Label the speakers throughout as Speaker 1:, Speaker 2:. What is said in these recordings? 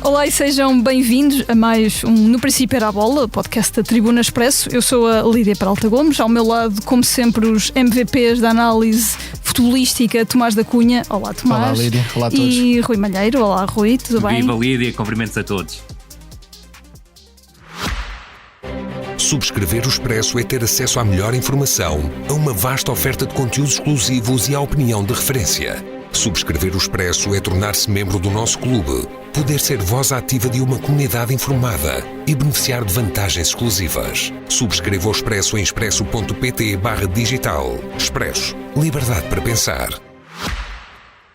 Speaker 1: Olá e sejam bem-vindos a mais um No Princípio Era a Bola, podcast da Tribuna Expresso. Eu sou a Lídia Peralta Gomes, ao meu lado, como sempre, os MVPs da análise futebolística, Tomás da Cunha. Olá, Tomás.
Speaker 2: Olá, Lídia. Olá a todos.
Speaker 1: E Rui Malheiro. Olá, Rui. Tudo bem?
Speaker 3: Viva Lídia, cumprimentos a todos.
Speaker 4: Subscrever o Expresso é ter acesso à melhor informação, a uma vasta oferta de conteúdos exclusivos e à opinião de referência. Subscrever o Expresso é tornar-se membro do nosso clube, poder ser voz ativa de uma comunidade informada e beneficiar de vantagens exclusivas. Subscreva o Expresso em expresso.pt/digital. Expresso. Liberdade para pensar.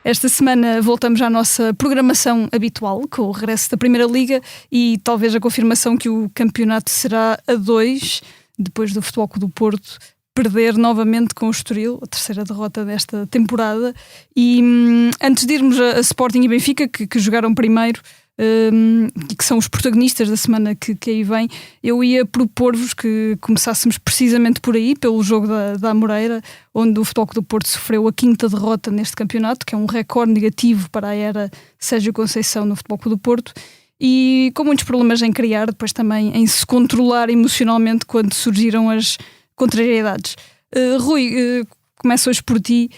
Speaker 1: Esta semana voltamos à nossa programação habitual, com o regresso da Primeira Liga e talvez a confirmação que o campeonato será a 2, depois do Futebol Clube do Porto perder novamente com o Estoril, a terceira derrota desta temporada. E antes de irmos a Sporting e Benfica, que jogaram primeiro e que são os protagonistas da semana que aí vem, eu ia propor-vos que começássemos precisamente por aí, pelo jogo da Amoreira, onde o Futebol Clube do Porto sofreu a 5ª derrota neste campeonato, que é um recorde negativo para a era Sérgio Conceição no Futebol Clube do Porto, e com muitos problemas em criar, depois também em se controlar emocionalmente quando surgiram as contrariedades. Rui, começo hoje por ti.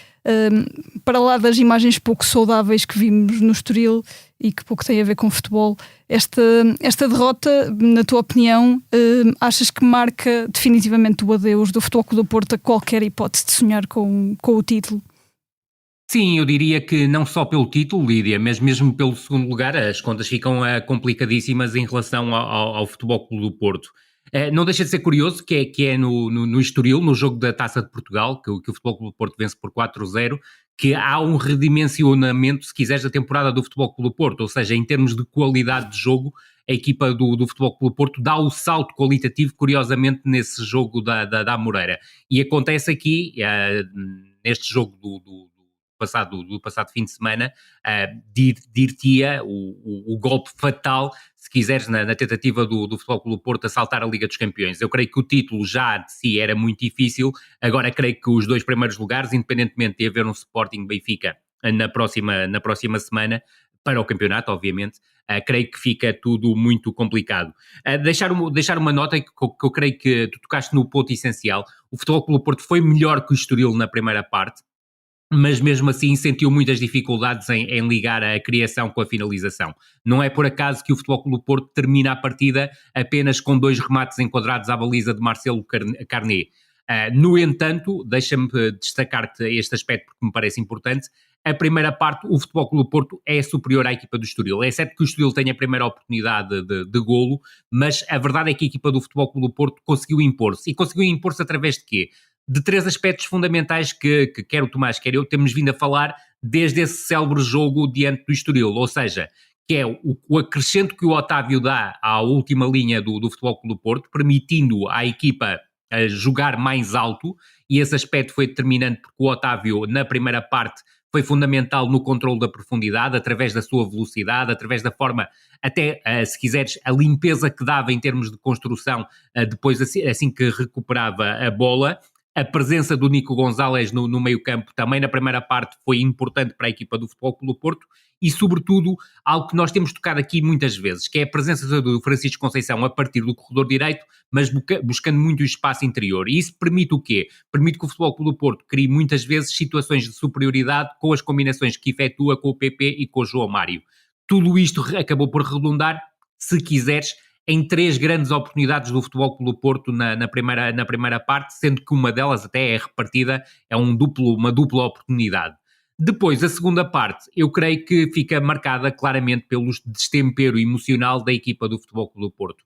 Speaker 1: Para lá das imagens pouco saudáveis que vimos no Estoril e que pouco têm a ver com futebol, esta derrota, na tua opinião, achas que marca definitivamente o adeus do Futebol Clube do Porto a qualquer hipótese de sonhar com o título?
Speaker 3: Sim, eu diria que não só pelo título, Lídia, mas mesmo pelo segundo lugar, as contas ficam complicadíssimas em relação ao Futebol Clube do Porto. Não deixa de ser curioso que é no Estoril, no jogo da Taça de Portugal, que o Futebol Clube do Porto vence por 4-0, que há um redimensionamento, se quiseres, da temporada do Futebol Clube do Porto, ou seja, em termos de qualidade de jogo, a equipa do Futebol Clube do Porto dá o salto qualitativo, curiosamente, nesse jogo da Amoreira. E acontece aqui, neste jogo do passado fim de semana, dir-te-ia o golpe fatal, se quiseres, na tentativa do Futebol Clube do Porto a saltar a Liga dos Campeões. Eu creio que o título já de si era muito difícil, agora creio que os 2 primeiros lugares, independentemente de haver um Sporting Benfica na próxima semana, para o campeonato, obviamente, creio que fica tudo muito complicado. Deixar uma nota que eu creio que tu tocaste no ponto essencial. O Futebol Clube do Porto foi melhor que o Estoril na primeira parte, mas mesmo assim sentiu muitas dificuldades em ligar a criação com a finalização. Não é por acaso que o Futebol Clube do Porto termina a partida apenas com 2 remates enquadrados à baliza de Marcelo Carné. No entanto, deixa-me destacar-te este aspecto porque me parece importante. A primeira parte, o Futebol Clube do Porto é superior à equipa do Estoril. É certo que o Estoril tem a primeira oportunidade de golo, mas a verdade é que a equipa do Futebol Clube do Porto conseguiu impor-se. E conseguiu impor-se através de quê? De 3 aspectos fundamentais que quer o Tomás, quer eu, temos vindo a falar desde esse célebre jogo diante do Estoril, ou seja, que é o acrescento que o Otávio dá à última linha do Futebol Clube do Porto, permitindo à equipa jogar mais alto, e esse aspecto foi determinante porque o Otávio, na primeira parte, foi fundamental no controle da profundidade, através da sua velocidade, através da forma, até, se quiseres, a limpeza que dava em termos de construção, depois assim que recuperava a bola. A presença do Nico Gonzalez no meio-campo também na primeira parte foi importante para a equipa do Futebol Clube do Porto e, sobretudo, algo que nós temos tocado aqui muitas vezes, que é a presença do Francisco Conceição a partir do corredor direito, mas buscando muito o espaço interior. E isso permite o quê? Permite que o Futebol Clube do Porto crie muitas vezes situações de superioridade com as combinações que efetua com o PP e com o João Mário. Tudo isto acabou por redundar, se quiseres, em 3 grandes oportunidades do Futebol Clube do Porto na primeira parte, sendo que uma delas até é repartida, é uma dupla oportunidade. Depois, a segunda parte, eu creio que fica marcada claramente pelo destempero emocional da equipa do Futebol Clube do Porto.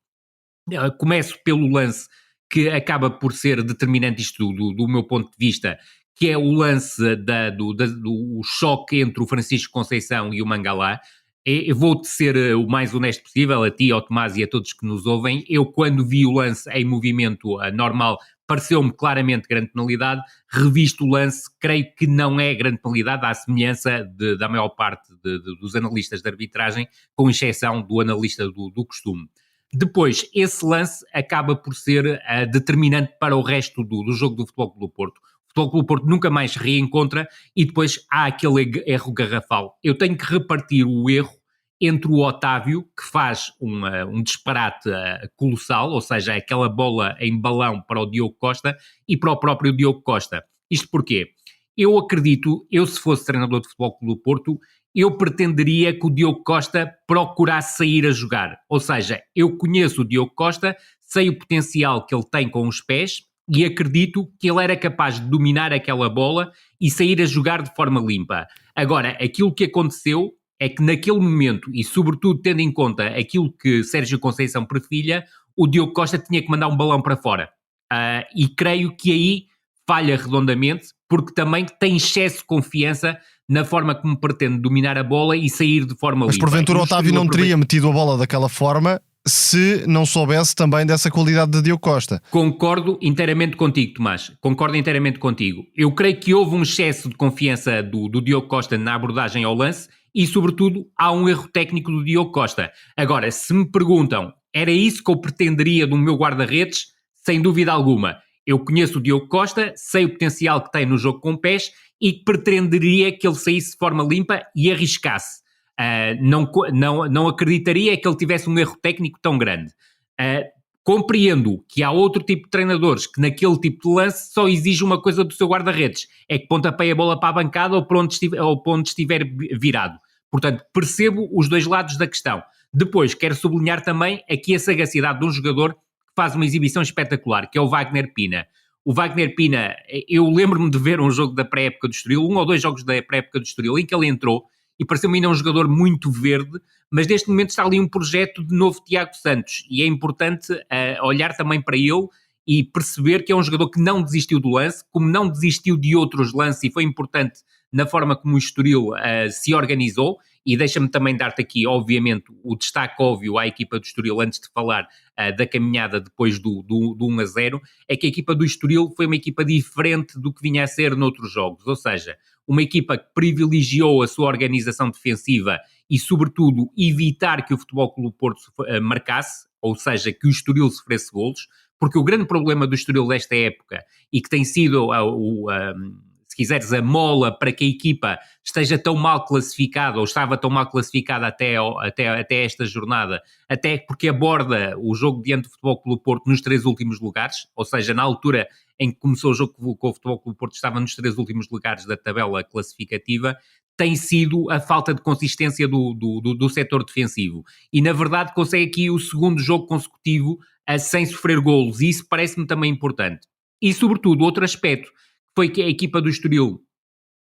Speaker 3: Começo pelo lance que acaba por ser determinante isto do meu ponto de vista, que é o lance do choque entre o Francisco Conceição e o Mangalá. Eu vou-te ser o mais honesto possível, a ti, ao Tomás e a todos que nos ouvem. Eu, quando vi o lance em movimento normal, pareceu-me claramente grande penalidade. Revisto o lance, creio que não é grande penalidade, à semelhança da maior parte dos analistas de arbitragem, com exceção do analista do costume. Depois, esse lance acaba por ser determinante para o resto do jogo do Futebol Clube do Porto. O Futebol Clube do Porto nunca mais se reencontra e depois há aquele erro garrafal. Eu tenho que repartir o erro entre o Otávio, que faz um disparate colossal, ou seja, aquela bola em balão para o Diogo Costa e para o próprio Diogo Costa. Isto porquê? Eu acredito, se fosse treinador de Futebol Clube do Porto, eu pretenderia que o Diogo Costa procurasse sair a jogar. Ou seja, eu conheço o Diogo Costa, sei o potencial que ele tem com os pés e acredito que ele era capaz de dominar aquela bola e sair a jogar de forma limpa. Agora, aquilo que aconteceu é que naquele momento, e sobretudo tendo em conta aquilo que Sérgio Conceição perfilha, o Diogo Costa tinha que mandar um balão para fora. E creio que aí falha redondamente, porque também tem excesso de confiança na forma como pretende dominar a bola e sair de forma limpa.
Speaker 2: Mas porventura o Otávio não teria metido a bola daquela forma se não soubesse também dessa qualidade de Diogo Costa.
Speaker 3: Concordo inteiramente contigo, Tomás. Concordo inteiramente contigo. Eu creio que houve um excesso de confiança do Diogo Costa na abordagem ao lance e, sobretudo, há um erro técnico do Diogo Costa. Agora, se me perguntam, era isso que eu pretenderia do meu guarda-redes? Sem dúvida alguma. Eu conheço o Diogo Costa, sei o potencial que tem no jogo com pés e pretenderia que ele saísse de forma limpa e arriscasse. Não acreditaria que ele tivesse um erro técnico tão grande. Compreendo que há outro tipo de treinadores que naquele tipo de lance só exige uma coisa do seu guarda-redes, é que pontapeie a bola para a bancada ou para onde estiver virado. Portanto, percebo os dois lados da questão. Depois, quero sublinhar também aqui a sagacidade de um jogador que faz uma exibição espetacular, que é o Wagner Pina. O Wagner Pina, eu lembro-me de ver um jogo da pré-época do Estoril, 1 ou 2 jogos da pré-época do Estoril, em que ele entrou e pareceu-me ainda um jogador muito verde, mas neste momento está ali um projeto de novo Tiago Santos e é importante olhar também para ele e perceber que é um jogador que não desistiu do lance, como não desistiu de outros lances e foi importante na forma como o Estoril se organizou. E deixa-me também dar-te aqui, obviamente, o destaque óbvio à equipa do Estoril, antes de falar da caminhada depois do 1-0, é que a equipa do Estoril foi uma equipa diferente do que vinha a ser noutros jogos, ou seja, uma equipa que privilegiou a sua organização defensiva e, sobretudo, evitar que o Futebol Clube do Porto marcasse, ou seja, que o Estoril sofresse golos, porque o grande problema do Estoril desta época, e que tem sido se quiseres, a mola para que a equipa esteja tão mal classificada, ou estava tão mal classificada até esta jornada, até porque aborda o jogo diante do Futebol Clube do Porto nos 3 últimos lugares, ou seja, na altura em que começou o jogo com o Futebol Clube do Porto estava nos 3 últimos lugares da tabela classificativa, tem sido a falta de consistência do setor defensivo. E, na verdade, consegue aqui o segundo jogo consecutivo sem sofrer golos, e isso parece-me também importante. E, sobretudo, outro aspecto foi que a equipa do Estoril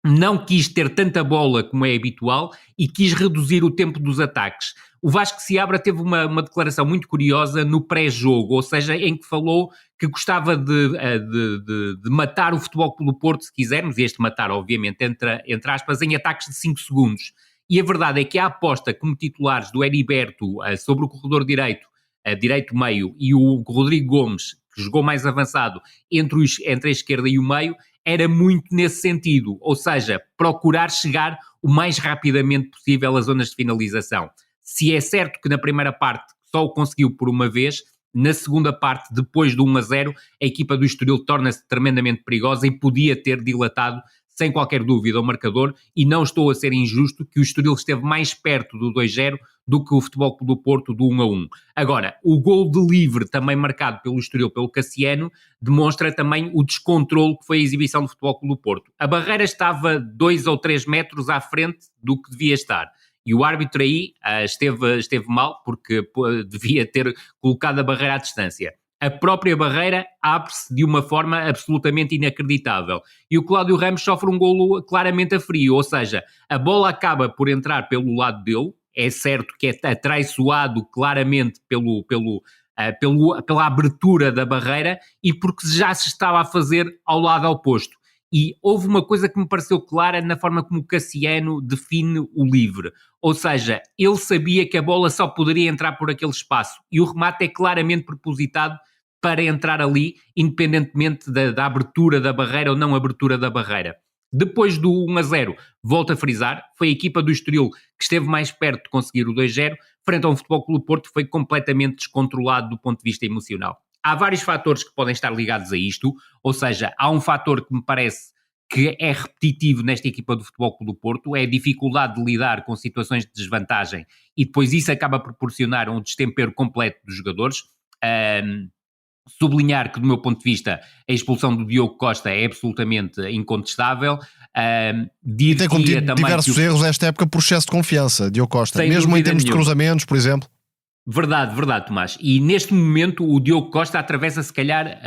Speaker 3: não quis ter tanta bola como é habitual e quis reduzir o tempo dos ataques. O Vasco Seabra teve uma declaração muito curiosa no pré-jogo, ou seja, em que falou que gostava de matar o Futebol Clube do Porto, se quisermos, e este matar, obviamente, entre aspas, em ataques de 5 segundos. E a verdade é que a aposta como titulares do Heriberto sobre o corredor direito-meio, e o Rodrigo Gomes, que jogou mais avançado entre a esquerda e o meio, era muito nesse sentido, ou seja, procurar chegar o mais rapidamente possível às zonas de finalização. Se é certo que na primeira parte só o conseguiu por uma vez, na segunda parte, depois do 1-0, a equipa do Estoril torna-se tremendamente perigosa e podia ter dilatado sem qualquer dúvida o marcador, e não estou a ser injusto que o Estoril esteve mais perto do 2-0 do que o Futebol Clube do Porto do 1-1. Agora, o gol de livre, também marcado pelo Estoril, pelo Cassiano, demonstra também o descontrole que foi a exibição do Futebol Clube do Porto. A barreira estava 2 ou 3 metros à frente do que devia estar. E o árbitro aí esteve mal, porque devia ter colocado a barreira à distância. A própria barreira abre-se de uma forma absolutamente inacreditável. E o Cláudio Ramos sofre um golo claramente a frio, ou seja, a bola acaba por entrar pelo lado dele, é certo que é atraiçoado claramente pela abertura da barreira e porque já se estava a fazer ao lado oposto. E houve uma coisa que me pareceu clara na forma como o Cassiano define o livre. Ou seja, ele sabia que a bola só poderia entrar por aquele espaço e o remate é claramente propositado para entrar ali, independentemente da abertura da barreira ou não abertura da barreira. Depois do 1-0, volto a frisar, foi a equipa do Estoril que esteve mais perto de conseguir o 2-0, frente a um Futebol Clube do Porto que foi completamente descontrolado do ponto de vista emocional. Há vários fatores que podem estar ligados a isto, ou seja, há um fator que me parece que é repetitivo nesta equipa do Futebol Clube do Porto, é a dificuldade de lidar com situações de desvantagem e depois isso acaba por proporcionar um destempero completo dos jogadores. Sublinhar que, do meu ponto de vista, a expulsão do Diogo Costa é absolutamente incontestável.
Speaker 2: E tem cometido diversos erros esta época por excesso de confiança, Diogo Costa, mesmo em termos de cruzamentos, por exemplo.
Speaker 3: Verdade, Tomás. E neste momento o Diogo Costa atravessa, se calhar,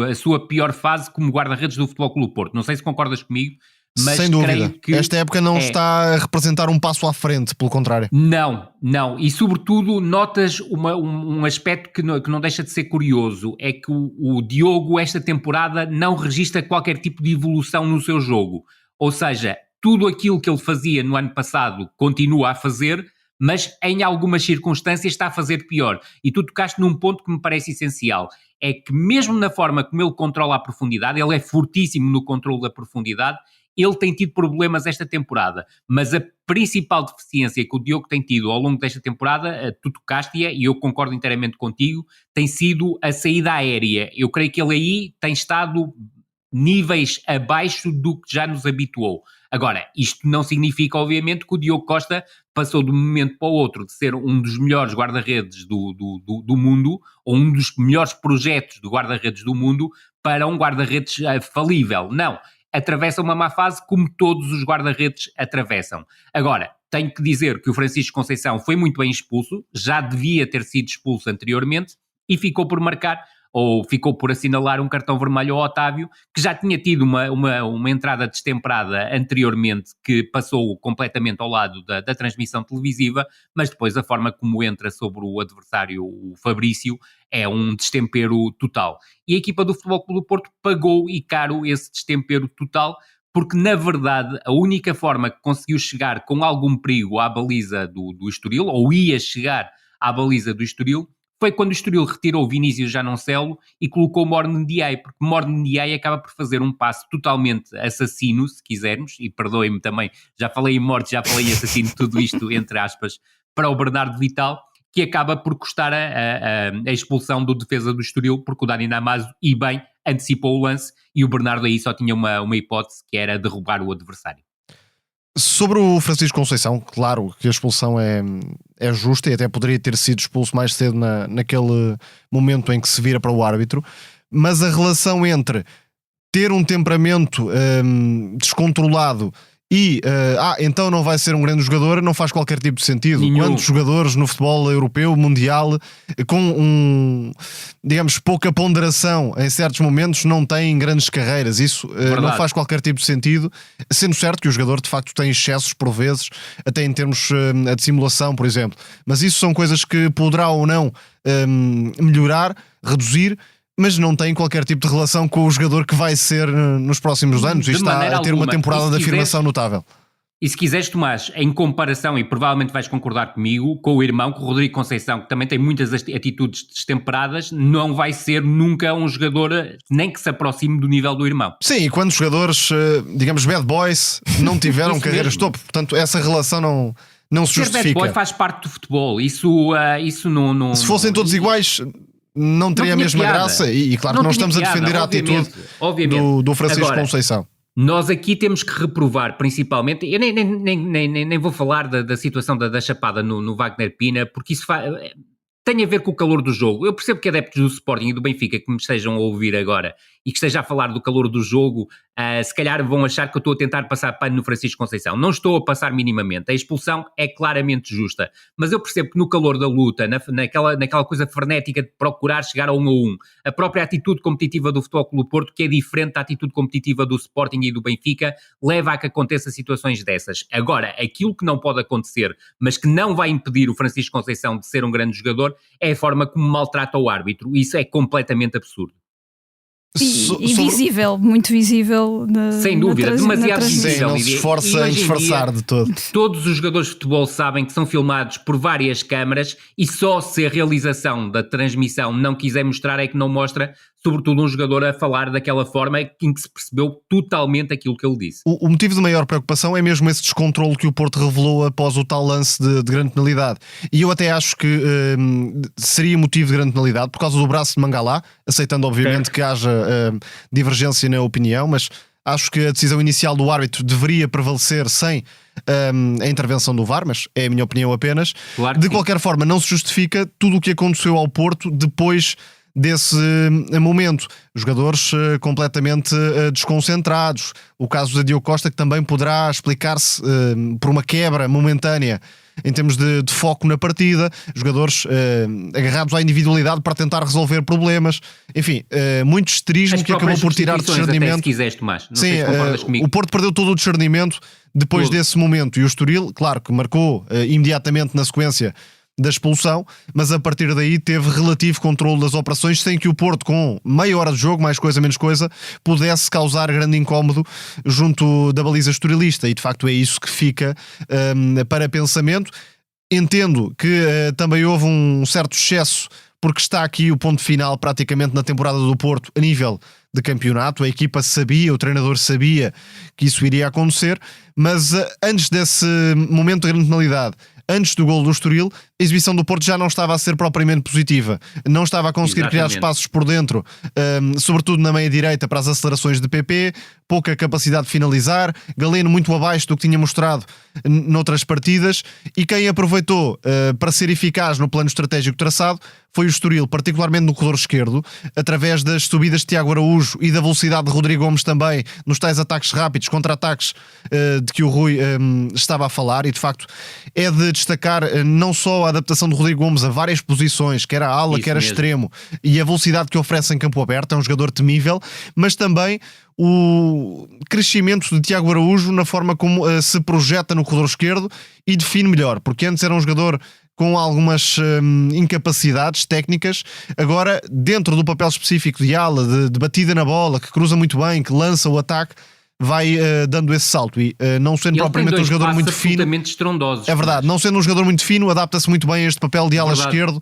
Speaker 3: a sua pior fase como guarda-redes do Futebol Clube do Porto. Não sei se concordas comigo, mas
Speaker 2: sem dúvida.
Speaker 3: Creio que
Speaker 2: esta época não está a representar um passo à frente, pelo contrário.
Speaker 3: Não. E sobretudo notas um aspecto que não deixa de ser curioso, é que o Diogo esta temporada não registra qualquer tipo de evolução no seu jogo. Ou seja, tudo aquilo que ele fazia no ano passado continua a fazer, mas em algumas circunstâncias está a fazer pior. E tu tocaste num ponto que me parece essencial, é que mesmo na forma como ele controla a profundidade, ele é fortíssimo no controle da profundidade, ele tem tido problemas esta temporada, mas a principal deficiência que o Diogo tem tido ao longo desta temporada, tu tocaste-a e eu concordo inteiramente contigo, tem sido a saída aérea. Eu creio que ele aí tem estado níveis abaixo do que já nos habituou. Agora, isto não significa, obviamente, que o Diogo Costa passou de um momento para o outro de ser um dos melhores guarda-redes do mundo, ou um dos melhores projetos de guarda-redes do mundo, para um guarda-redes falível. Não. Atravessa uma má fase como todos os guarda-redes atravessam. Agora, tenho que dizer que o Francisco Conceição foi muito bem expulso, já devia ter sido expulso anteriormente e ficou por marcar, ou ficou por assinalar um cartão vermelho ao Otávio, que já tinha tido uma entrada destemperada anteriormente, que passou completamente ao lado da transmissão televisiva, mas depois a forma como entra sobre o adversário, o Fabrício, é um destempero total. E a equipa do Futebol Clube do Porto pagou e caro esse destempero total, porque na verdade a única forma que conseguiu chegar com algum perigo à baliza do Estoril, ou ia chegar à baliza do Estoril, foi quando o Estoril retirou o Vinícius Janoncelo e colocou o Morne Ndiaye, porque Morne Ndiaye acaba por fazer um passo totalmente assassino, se quisermos, e perdoem-me também, já falei em morte, já falei em assassino, tudo isto entre aspas, para o Bernardo Vital, que acaba por custar a expulsão do defesa do Estoril, porque o Dani Namazo, e bem, antecipou o lance, e o Bernardo aí só tinha uma hipótese, que era derrubar o adversário.
Speaker 2: Sobre o Francisco Conceição, claro que a expulsão é justa e até poderia ter sido expulso mais cedo naquele momento em que se vira para o árbitro, mas a relação entre ter um temperamento descontrolado e então não vai ser um grande jogador, não faz qualquer tipo de sentido.
Speaker 3: Nenhum.
Speaker 2: Quantos jogadores no futebol europeu, mundial, com digamos, pouca ponderação em certos momentos, não têm grandes carreiras? Isso não faz qualquer tipo de sentido, sendo certo que o jogador de facto tem excessos por vezes, até em termos de simulação, por exemplo, mas isso são coisas que poderá ou não melhorar, reduzir, mas não tem qualquer tipo de relação com o jogador que vai ser nos próximos anos e está a ter uma temporada de afirmação notável.
Speaker 3: E se quiseres, Tomás, em comparação, e provavelmente vais concordar comigo, com o irmão, com o Rodrigo Conceição, que também tem muitas atitudes destemperadas, não vai ser nunca um jogador nem que se aproxime do nível do irmão.
Speaker 2: Sim, e quando os jogadores, digamos, bad boys, não tiveram carreiras topo, portanto essa relação não se justifica.
Speaker 3: Ser bad boy faz parte do futebol, isso não...
Speaker 2: Se fossem todos iguais, não teria a mesma graça, e claro que não estamos a defender a atitude do Francisco Conceição.
Speaker 3: Nós aqui temos que reprovar, principalmente, eu nem vou falar da situação da chapada no Wagner Pina, porque isso tem a ver com o calor do jogo. Eu percebo que adeptos do Sporting e do Benfica que me estejam a ouvir agora e que esteja a falar do calor do jogo, se calhar vão achar que eu estou a tentar passar pano no Francisco Conceição. Não estou a passar minimamente. A expulsão é claramente justa. Mas eu percebo que no calor da luta, naquela coisa frenética de procurar chegar a 1-1, a própria atitude competitiva do Futebol Clube do Porto, que é diferente da atitude competitiva do Sporting e do Benfica, leva a que aconteça situações dessas. Agora, aquilo que não pode acontecer, mas que não vai impedir o Francisco Conceição de ser um grande jogador, é a forma como maltrata o árbitro. Isso é completamente absurdo.
Speaker 1: E visível, muito visível.
Speaker 3: Sem dúvida, demasiado visível.
Speaker 2: Não se esforça em disfarçar de todo.
Speaker 3: Todos os jogadores de futebol sabem que são filmados por várias câmaras e só se a realização da transmissão não quiser mostrar é que não mostra, sobretudo um jogador a falar daquela forma em que se percebeu totalmente aquilo que ele disse.
Speaker 2: O motivo de maior preocupação é mesmo esse descontrole que o Porto revelou após o tal lance de grande penalidade. E eu até acho que seria motivo de grande penalidade por causa do braço de Mangalá, aceitando obviamente que haja divergência na opinião, mas Acho que a decisão inicial do árbitro deveria prevalecer sem a intervenção do VAR, mas é a minha opinião apenas.
Speaker 3: Claro,
Speaker 2: de qualquer forma, não se justifica tudo o que aconteceu ao Porto depois desse momento. Jogadores completamente desconcentrados. O caso de Diogo Costa, que também poderá explicar-se por uma quebra momentânea em termos de foco na partida. Jogadores agarrados à individualidade para tentar resolver problemas. Enfim, muito histerismo que acabou por tirar discernimento.
Speaker 3: Até, se quiseres, Tomás. Não
Speaker 2: Sim,
Speaker 3: sei se concordas comigo.
Speaker 2: O Porto perdeu todo o discernimento depois desse momento. E o Estoril, claro, que marcou imediatamente na sequência da expulsão, mas a partir daí teve relativo controle das operações, sem que o Porto, com meia hora de jogo, mais coisa menos coisa, pudesse causar grande incómodo junto da baliza estorilista, e de facto é isso que fica para pensamento. Entendo que também houve um certo excesso, porque está aqui o ponto final praticamente na temporada do Porto a nível de campeonato. A equipa sabia, o treinador sabia que isso iria acontecer, mas antes desse momento de grande penalidade, antes do gol do Estoril, a exibição do Porto já não estava a ser propriamente positiva. Não estava a conseguir criar espaços por dentro, sobretudo na meia-direita para as acelerações de PP, pouca capacidade de finalizar, Galeno muito abaixo do que tinha mostrado noutras partidas, e quem aproveitou para ser eficaz no plano estratégico traçado foi o Estoril, particularmente no corredor esquerdo, através das subidas de Tiago Araújo e da velocidade de Rodrigo Gomes também, nos tais ataques rápidos, contra-ataques de que o Rui estava a falar. E de facto é de destacar não só a adaptação de Rodrigo Gomes a várias posições, quer a ala, quer a extremo, e a velocidade que oferece em campo aberto, é um jogador temível, mas também o crescimento de Tiago Araújo na forma como se projeta no corredor esquerdo e define melhor, porque antes era um jogador com algumas incapacidades técnicas, agora dentro do papel específico de ala, de batida na bola, que cruza muito bem, que lança o ataque, vai dando esse salto, e não sendo propriamente um jogador muito fino,
Speaker 3: é
Speaker 2: verdade, não sendo um jogador muito fino, adapta-se muito bem a este papel de ala esquerdo,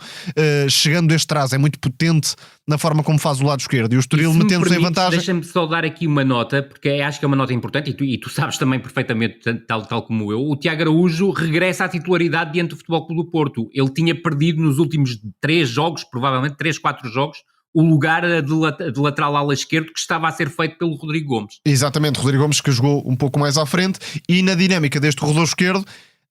Speaker 2: chegando deste trás, é muito potente na forma como faz o lado esquerdo, e o Estoril metendo-se em vantagem.
Speaker 3: Deixa-me só dar aqui uma nota, porque acho que é uma nota importante, e tu sabes também perfeitamente, tal como eu. O Tiago Araújo regressa à titularidade diante do Futebol Clube do Porto. Ele tinha perdido nos últimos 3 jogos, provavelmente 3, 4 jogos, o lugar de lateral ala esquerdo que estava a ser feito pelo Rodrigo Gomes.
Speaker 2: Exatamente, Rodrigo Gomes, que jogou um pouco mais à frente, e na dinâmica deste corredor esquerdo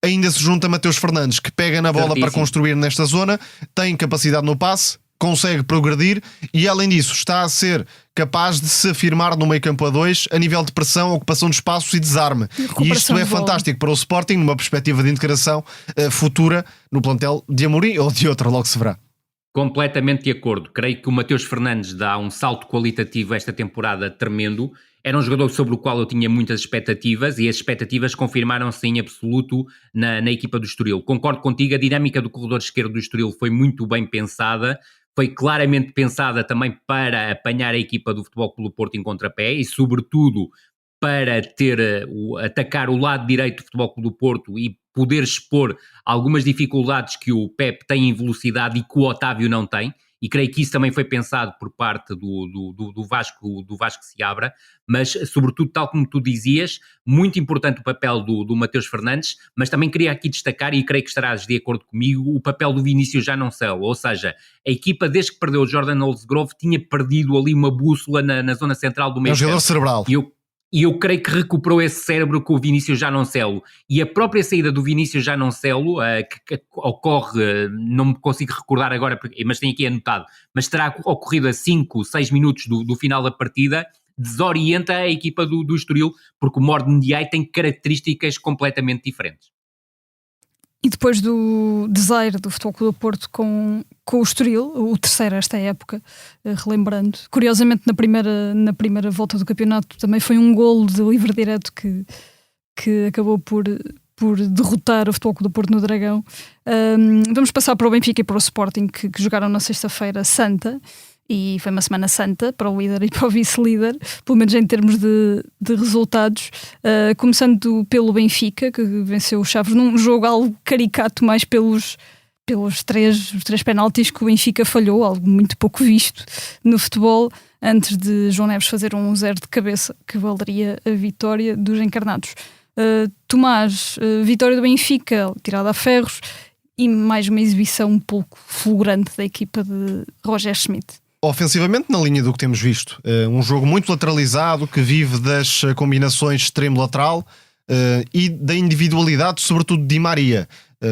Speaker 2: ainda se junta Mateus Fernandes, que pega na bola para construir nesta zona, tem capacidade no passe, consegue progredir, e além disso está a ser capaz de se afirmar no meio campo a 2 a nível de pressão, ocupação de espaços e desarme. E isto é fantástico para o Sporting numa perspectiva de integração futura no plantel de Amorim ou de outro, logo se verá.
Speaker 3: Completamente de acordo. Creio que o Mateus Fernandes dá um salto qualitativo esta temporada tremendo. Era um jogador sobre o qual eu tinha muitas expectativas, e as expectativas confirmaram-se em absoluto na equipa do Estoril. Concordo contigo, a dinâmica do corredor esquerdo do Estoril foi muito bem pensada, foi claramente pensada também para apanhar a equipa do Futebol Clube do Porto em contrapé e sobretudo para atacar o lado direito do Futebol Clube do Porto e poder expor algumas dificuldades que o Pep tem em velocidade e que o Otávio não tem, e creio que isso também foi pensado por parte do Vasco Seabra, mas sobretudo, tal como tu dizias, muito importante o papel do Mateus Fernandes, mas também queria aqui destacar, e creio que estarás de acordo comigo, o papel do Vinícius Janoncelo, ou seja, a equipa desde que perdeu o Jordan Olsgrove tinha perdido ali uma bússola na zona central do meio.
Speaker 2: É um jogador cerebral.
Speaker 3: E eu creio que recuperou esse cérebro com o Vinícius Janoncelo. E a própria saída do Vinícius Janoncelo, que ocorre, não me consigo recordar agora, mas tenho aqui anotado, mas terá ocorrido a 5, 6 minutos do final da partida, desorienta a equipa do Estoril, porque o Mord Ndiaye tem características completamente diferentes.
Speaker 1: E depois do desaire do Futebol Clube do Porto com o Estoril, o terceiro esta época, relembrando, curiosamente na primeira volta do campeonato também foi um golo de livre direto que acabou por derrotar o Futebol Clube do Porto no Dragão. Vamos passar para o Benfica e para o Sporting, que jogaram na sexta-feira santa, e foi uma semana santa para o líder e para o vice-líder, pelo menos em termos de resultados, começando pelo Benfica, que venceu o Chaves num jogo algo caricato, mais pelos os três penaltis que o Benfica falhou, algo muito pouco visto no futebol, antes de João Neves fazer um 0 de cabeça que valeria a vitória dos encarnados. Tomás, vitória do Benfica tirada a ferros, e mais uma exibição um pouco fulgurante da equipa de Roger Schmidt.
Speaker 2: Ofensivamente, na linha do que temos visto. Um jogo muito lateralizado, que vive das combinações extremo-lateral e da individualidade, sobretudo de Di Maria.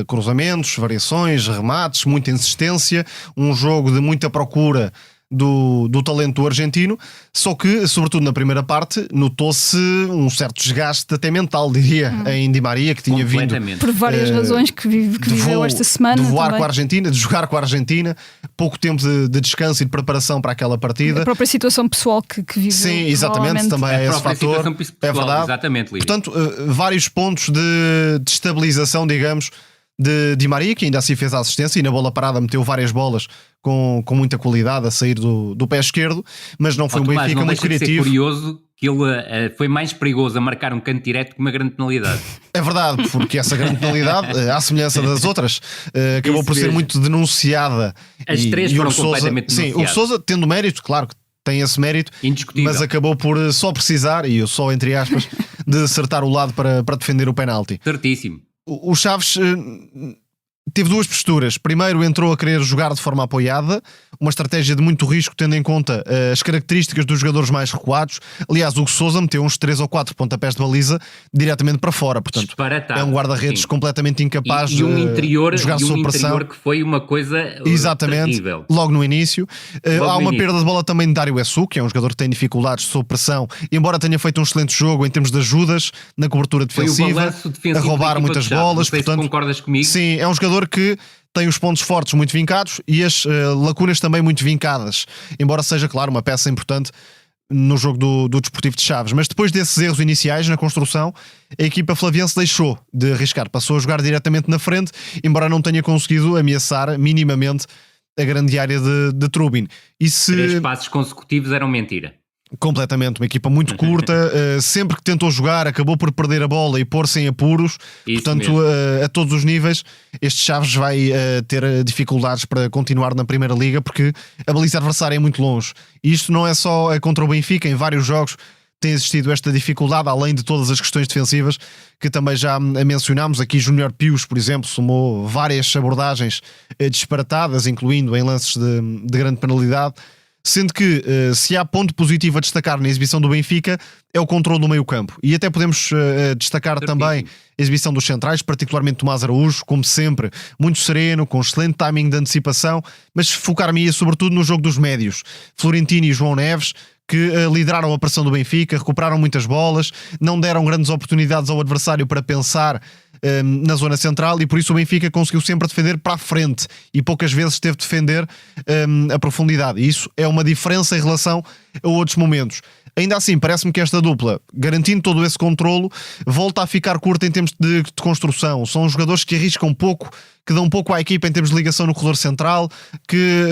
Speaker 2: Cruzamentos, variações, remates, muita insistência. Um jogo de muita procura do talento argentino, só que, sobretudo na primeira parte, notou-se um certo desgaste até mental, diria, em Di Maria, que tinha vindo
Speaker 1: por várias razões que viveu esta semana.
Speaker 2: De voar
Speaker 1: também
Speaker 2: com a Argentina, de jogar com a Argentina, pouco tempo de descanso e de preparação para aquela partida.
Speaker 1: A própria situação pessoal que viveu.
Speaker 2: Sim, exatamente, também é esse fator. É verdade.
Speaker 3: Exatamente, Lídia.
Speaker 2: Portanto, vários pontos de estabilização, digamos, de Di Maria, que ainda assim fez a assistência e na bola parada meteu várias bolas com muita qualidade a sair do pé esquerdo, mas não foi um Benfica muito criativo.
Speaker 3: É curioso que ele foi mais perigoso a marcar um canto direto que uma grande penalidade.
Speaker 2: É verdade, porque essa grande penalidade, à semelhança das outras, acabou por ser muito denunciada.
Speaker 3: As três foram completamente denunciadas.
Speaker 2: Sim, o Sousa, tendo mérito, claro que tem esse mérito,
Speaker 3: indiscutível,
Speaker 2: mas acabou por só precisar, e eu só entre aspas, de acertar o lado para defender o penalti.
Speaker 3: Certíssimo.
Speaker 2: O Chaves teve duas posturas. Primeiro, entrou a querer jogar de forma apoiada, uma estratégia de muito risco, tendo em conta as características dos jogadores mais recuados. Aliás, o Hugo Sousa meteu uns 3 ou 4 pontapés de baliza diretamente para fora. Portanto,
Speaker 3: disparatado.
Speaker 2: É um guarda-redes completamente incapaz
Speaker 3: de jogar
Speaker 2: sob pressão.
Speaker 3: Que foi uma coisa
Speaker 2: exatamente,
Speaker 3: terrível.
Speaker 2: Logo no início. Há uma perda de bola também de Dário Essu, que é um jogador que tem dificuldades sob pressão, embora tenha feito um excelente jogo em termos de ajudas na cobertura defensiva, a roubar muitas bolas.
Speaker 3: Portanto, concordas comigo?
Speaker 2: Sim, é um jogador que tem os pontos fortes muito vincados e as lacunas também muito vincadas, embora seja, claro, uma peça importante no jogo do Desportivo de Chaves. Mas depois desses erros iniciais na construção, a equipa flaviense deixou de arriscar, passou a jogar diretamente na frente, embora não tenha conseguido ameaçar minimamente a grande área de Trubin.
Speaker 3: 3 passos consecutivos eram mentira.
Speaker 2: Completamente, uma equipa muito curta, sempre que tentou jogar acabou por perder a bola e pôr-se em apuros.
Speaker 3: Isso.
Speaker 2: Portanto, a todos os níveis este Chaves vai ter dificuldades para continuar na Primeira Liga, porque a baliza adversária é muito longe, e isto não é só contra o Benfica. Em vários jogos tem existido esta dificuldade, além de todas as questões defensivas que também já mencionámos. Aqui Júnior Pius, por exemplo, somou várias abordagens disparatadas, incluindo em lances de grande penalidade. Sendo que se há ponto positivo a destacar na exibição do Benfica é o controle do meio campo, e até podemos destacar também a exibição dos centrais, particularmente Tomás Araújo, como sempre, muito sereno, com excelente timing de antecipação, mas focar-me sobretudo no jogo dos médios, Florentino e João Neves, que lideraram a pressão do Benfica, recuperaram muitas bolas, não deram grandes oportunidades ao adversário para pensar na zona central, e por isso o Benfica conseguiu sempre defender para a frente e poucas vezes teve de defender a profundidade, e isso é uma diferença em relação a outros momentos. Ainda assim, parece-me que esta dupla, garantindo todo esse controlo, volta a ficar curta em termos de construção. São jogadores que arriscam pouco, que dão pouco à equipa em termos de ligação no corredor central, que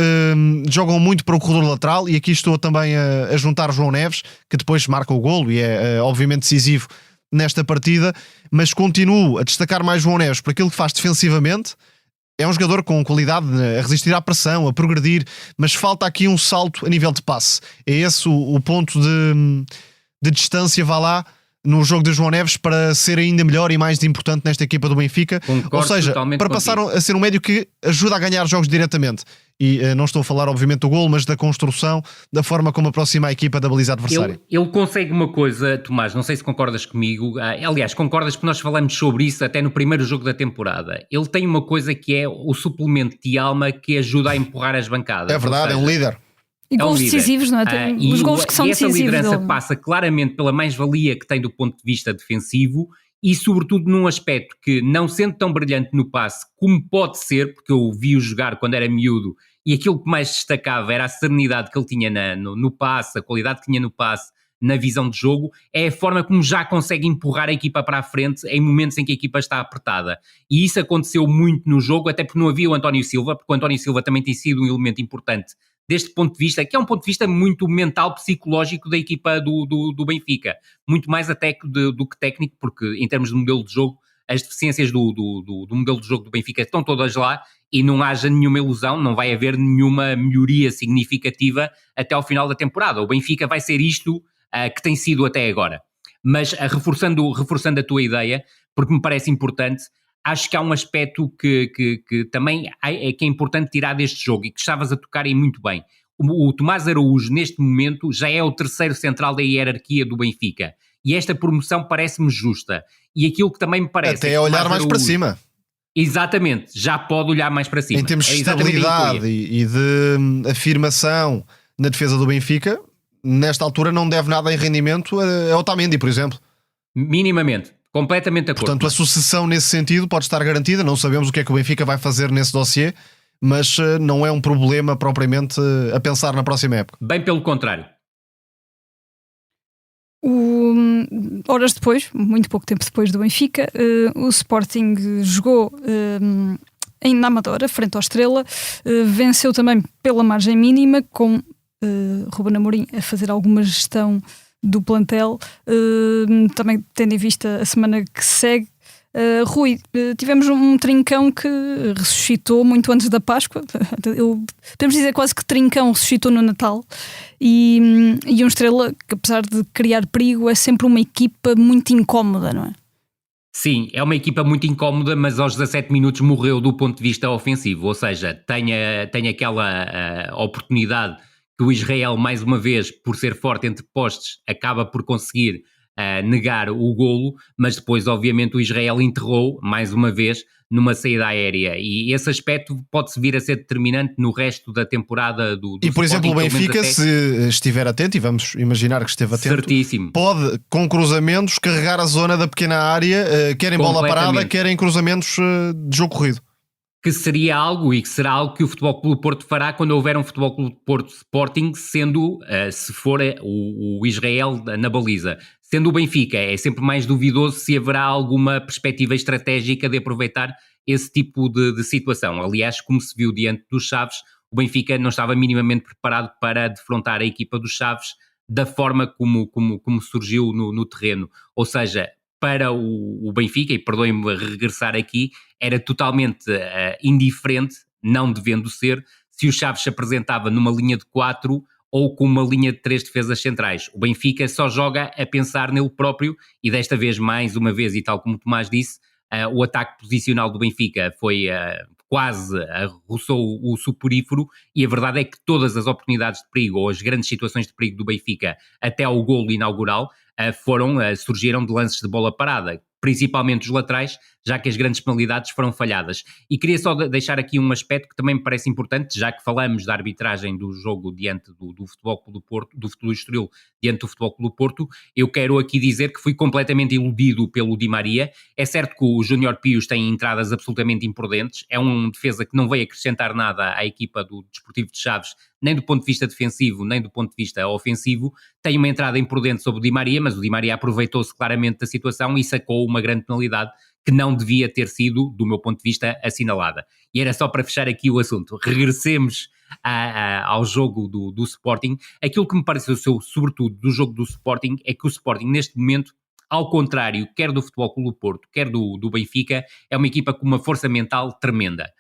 Speaker 2: jogam muito para o corredor lateral, e aqui estou também a juntar João Neves, que depois marca o golo e é obviamente decisivo nesta partida, mas continuo a destacar mais João Neves por aquilo que faz defensivamente. É um jogador com qualidade a resistir à pressão, a progredir, mas falta aqui um salto a nível de passe. É esse o ponto de distância, vá lá, no jogo de João Neves, para ser ainda melhor e mais importante nesta equipa do Benfica.
Speaker 3: Concordo.
Speaker 2: Ou seja, para passar a ser um médio que ajuda a ganhar jogos diretamente. E não estou a falar obviamente do golo, mas da construção, da forma como aproxima a equipa da baliza adversária.
Speaker 3: Ele consegue uma coisa, Tomás, não sei se concordas comigo, aliás, concordas, porque nós falamos sobre isso até no primeiro jogo da temporada. Ele tem uma coisa que é o suplemento de alma que ajuda a empurrar as bancadas.
Speaker 2: É verdade, é um líder.
Speaker 1: E gols decisivos, não é? Os gols que são decisivos.
Speaker 3: E essa liderança passa claramente pela mais-valia que tem do ponto de vista defensivo, e sobretudo num aspecto que, não sendo tão brilhante no passe como pode ser, porque eu vi-o jogar quando era miúdo, e aquilo que mais destacava era a serenidade que ele tinha no passe, a qualidade que tinha no passe, na visão de jogo, é a forma como já consegue empurrar a equipa para a frente em momentos em que a equipa está apertada. E isso aconteceu muito no jogo, até porque não havia o António Silva, porque o António Silva também tem sido um elemento importante deste ponto de vista, que é um ponto de vista muito mental, psicológico da equipa do Benfica. Muito mais até do que técnico, porque em termos de modelo de jogo, as deficiências do modelo de jogo do Benfica estão todas lá, e não haja nenhuma ilusão, não vai haver nenhuma melhoria significativa até ao final da temporada. O Benfica vai ser isto que tem sido até agora. Mas reforçando a tua ideia, porque me parece importante, acho que há um aspecto que também é importante tirar deste jogo, e que estavas a tocar aí muito bem. O Tomás Araújo, neste momento, já é o terceiro central da hierarquia do Benfica. E esta promoção parece-me justa. E aquilo que também me parece...
Speaker 2: Até é olhar mais para cima.
Speaker 3: Exatamente, já pode olhar mais para cima.
Speaker 2: Em termos de estabilidade e de afirmação na defesa do Benfica, nesta altura não deve nada em rendimento a Otamendi, por exemplo.
Speaker 3: Minimamente, completamente de acordo.
Speaker 2: Portanto, a sucessão nesse sentido pode estar garantida. Não sabemos o que é que o Benfica vai fazer nesse dossiê, mas não é um problema propriamente a pensar na próxima época.
Speaker 3: Bem pelo contrário.
Speaker 1: Horas depois, muito pouco tempo depois do Benfica, o Sporting jogou na Amadora, frente ao Estrela, venceu também pela margem mínima, com Ruben Amorim a fazer alguma gestão do plantel, também tendo em vista a semana que segue. Rui, tivemos um Trincão que ressuscitou muito antes da Páscoa. Podemos dizer quase que Trincão ressuscitou no Natal, e um Estrela que, apesar de criar perigo, é sempre uma equipa muito incómoda, não é?
Speaker 3: Sim, é uma equipa muito incómoda, mas aos 17 minutos morreu do ponto de vista ofensivo, ou seja, tem aquela oportunidade que o Israel, mais uma vez, por ser forte entre postes, acaba por conseguir negar o golo, mas depois, obviamente, o Israel enterrou, mais uma vez, numa saída aérea. E esse aspecto pode-se vir a ser determinante no resto da temporada do
Speaker 2: E, por
Speaker 3: Sporting,
Speaker 2: exemplo, o Benfica, se estiver atento, e vamos imaginar que esteve atento,
Speaker 3: certíssimo,
Speaker 2: pode, com cruzamentos, carregar a zona da pequena área, quer em bola parada, quer em cruzamentos de jogo corrido.
Speaker 3: Que seria algo, e que será algo que o Futebol Clube do Porto fará quando houver um Futebol Clube do Porto Sporting, sendo, se for o Israel na baliza. Sendo o Benfica, é sempre mais duvidoso se haverá alguma perspectiva estratégica de aproveitar esse tipo de situação. Aliás, como se viu diante dos Chaves, o Benfica não estava minimamente preparado para defrontar a equipa dos Chaves da forma como surgiu no terreno. Ou seja, para o Benfica, e perdoem-me regressar aqui, era totalmente indiferente, não devendo ser, se o Chaves se apresentava numa linha de 4 ou com uma linha de 3 defesas centrais. O Benfica só joga a pensar nele próprio, e desta vez, mais uma vez, e tal como o Tomás disse, o ataque posicional do Benfica foi quase roçou o soporífero, e a verdade é que todas as oportunidades de perigo, ou as grandes situações de perigo do Benfica, até ao golo inaugural, surgiram de lances de bola parada, principalmente os laterais, já que as grandes penalidades foram falhadas. E queria só deixar aqui um aspecto que também me parece importante, já que falamos da arbitragem do jogo diante do Futebol Clube do Porto, do Futebol Estoril diante do Futebol Clube do Porto. Eu quero aqui dizer que fui completamente iludido pelo Di Maria. É certo que o Júnior Pius tem entradas absolutamente imprudentes, é um defesa que não veio acrescentar nada à equipa do Desportivo de Chaves, nem do ponto de vista defensivo, nem do ponto de vista ofensivo. Tem uma entrada imprudente sobre o Di Maria, mas o Di Maria aproveitou-se claramente da situação e sacou uma grande penalidade que não devia ter sido, do meu ponto de vista, assinalada. E era só para fechar aqui o assunto. Regressemos ao jogo do Sporting. Aquilo que me pareceu, sobretudo, do jogo do Sporting, é que o Sporting, neste momento, ao contrário, quer do Futebol Clube do Porto, quer do Benfica, é uma equipa com uma força mental tremenda.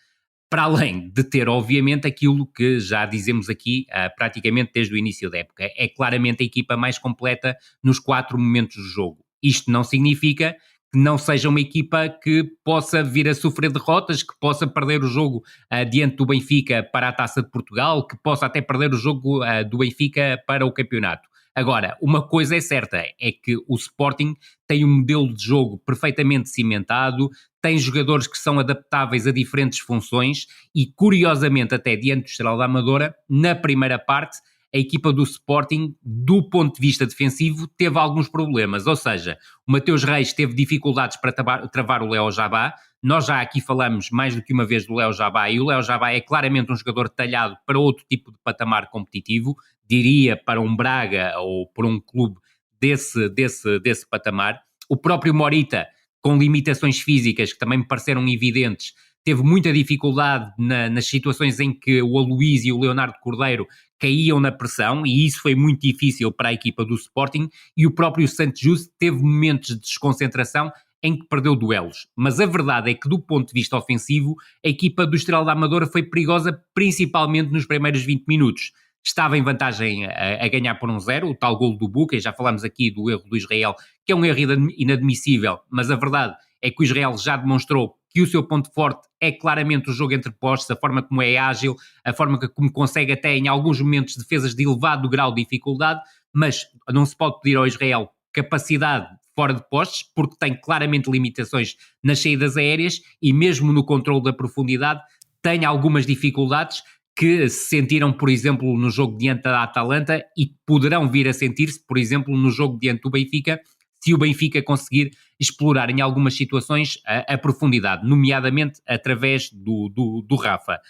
Speaker 3: Para além de ter, obviamente, aquilo que já dizemos aqui praticamente desde o início da época. É claramente a equipa mais completa nos 4 momentos do jogo. Isto não significa que não seja uma equipa que possa vir a sofrer derrotas, que possa perder o jogo diante do Benfica para a Taça de Portugal, que possa até perder o jogo do Benfica para o campeonato. Agora, uma coisa é certa, é que o Sporting tem um modelo de jogo perfeitamente cimentado, tem jogadores que são adaptáveis a diferentes funções e, curiosamente, até diante do Estrela da Amadora, na primeira parte, a equipa do Sporting, do ponto de vista defensivo, teve alguns problemas. Ou seja, o Mateus Reis teve dificuldades para travar o Léo Jabá. Nós já aqui falamos mais do que uma vez do Léo Jabá, e o Léo Jabá é claramente um jogador talhado para outro tipo de patamar competitivo, diria para um Braga ou para um clube desse patamar. O próprio Morita, com limitações físicas que também me pareceram evidentes, teve muita dificuldade nas situações em que o Aloísio e o Leonardo Cordeiro caíam na pressão, e isso foi muito difícil para a equipa do Sporting, e o próprio Santos Justo teve momentos de desconcentração em que perdeu duelos. Mas a verdade é que, do ponto de vista ofensivo, a equipa do Estrela da Amadora foi perigosa principalmente nos primeiros 20 minutos. Estava em vantagem a ganhar por 1-0, o tal golo do Buca, e já falámos aqui do erro do Israel, que é um erro inadmissível, mas a verdade é que o Israel já demonstrou que o seu ponto forte é claramente o jogo entre postes, a forma como é ágil, a forma como consegue até em alguns momentos defesas de elevado grau de dificuldade, mas não se pode pedir ao Israel capacidade fora de postes, porque tem claramente limitações nas saídas aéreas e mesmo no controle da profundidade tem algumas dificuldades que se sentiram, por exemplo, no jogo diante da Atalanta e poderão vir a sentir-se, por exemplo, no jogo diante do Benfica, se o Benfica conseguir explorar em algumas situações a profundidade, nomeadamente através do Rafa.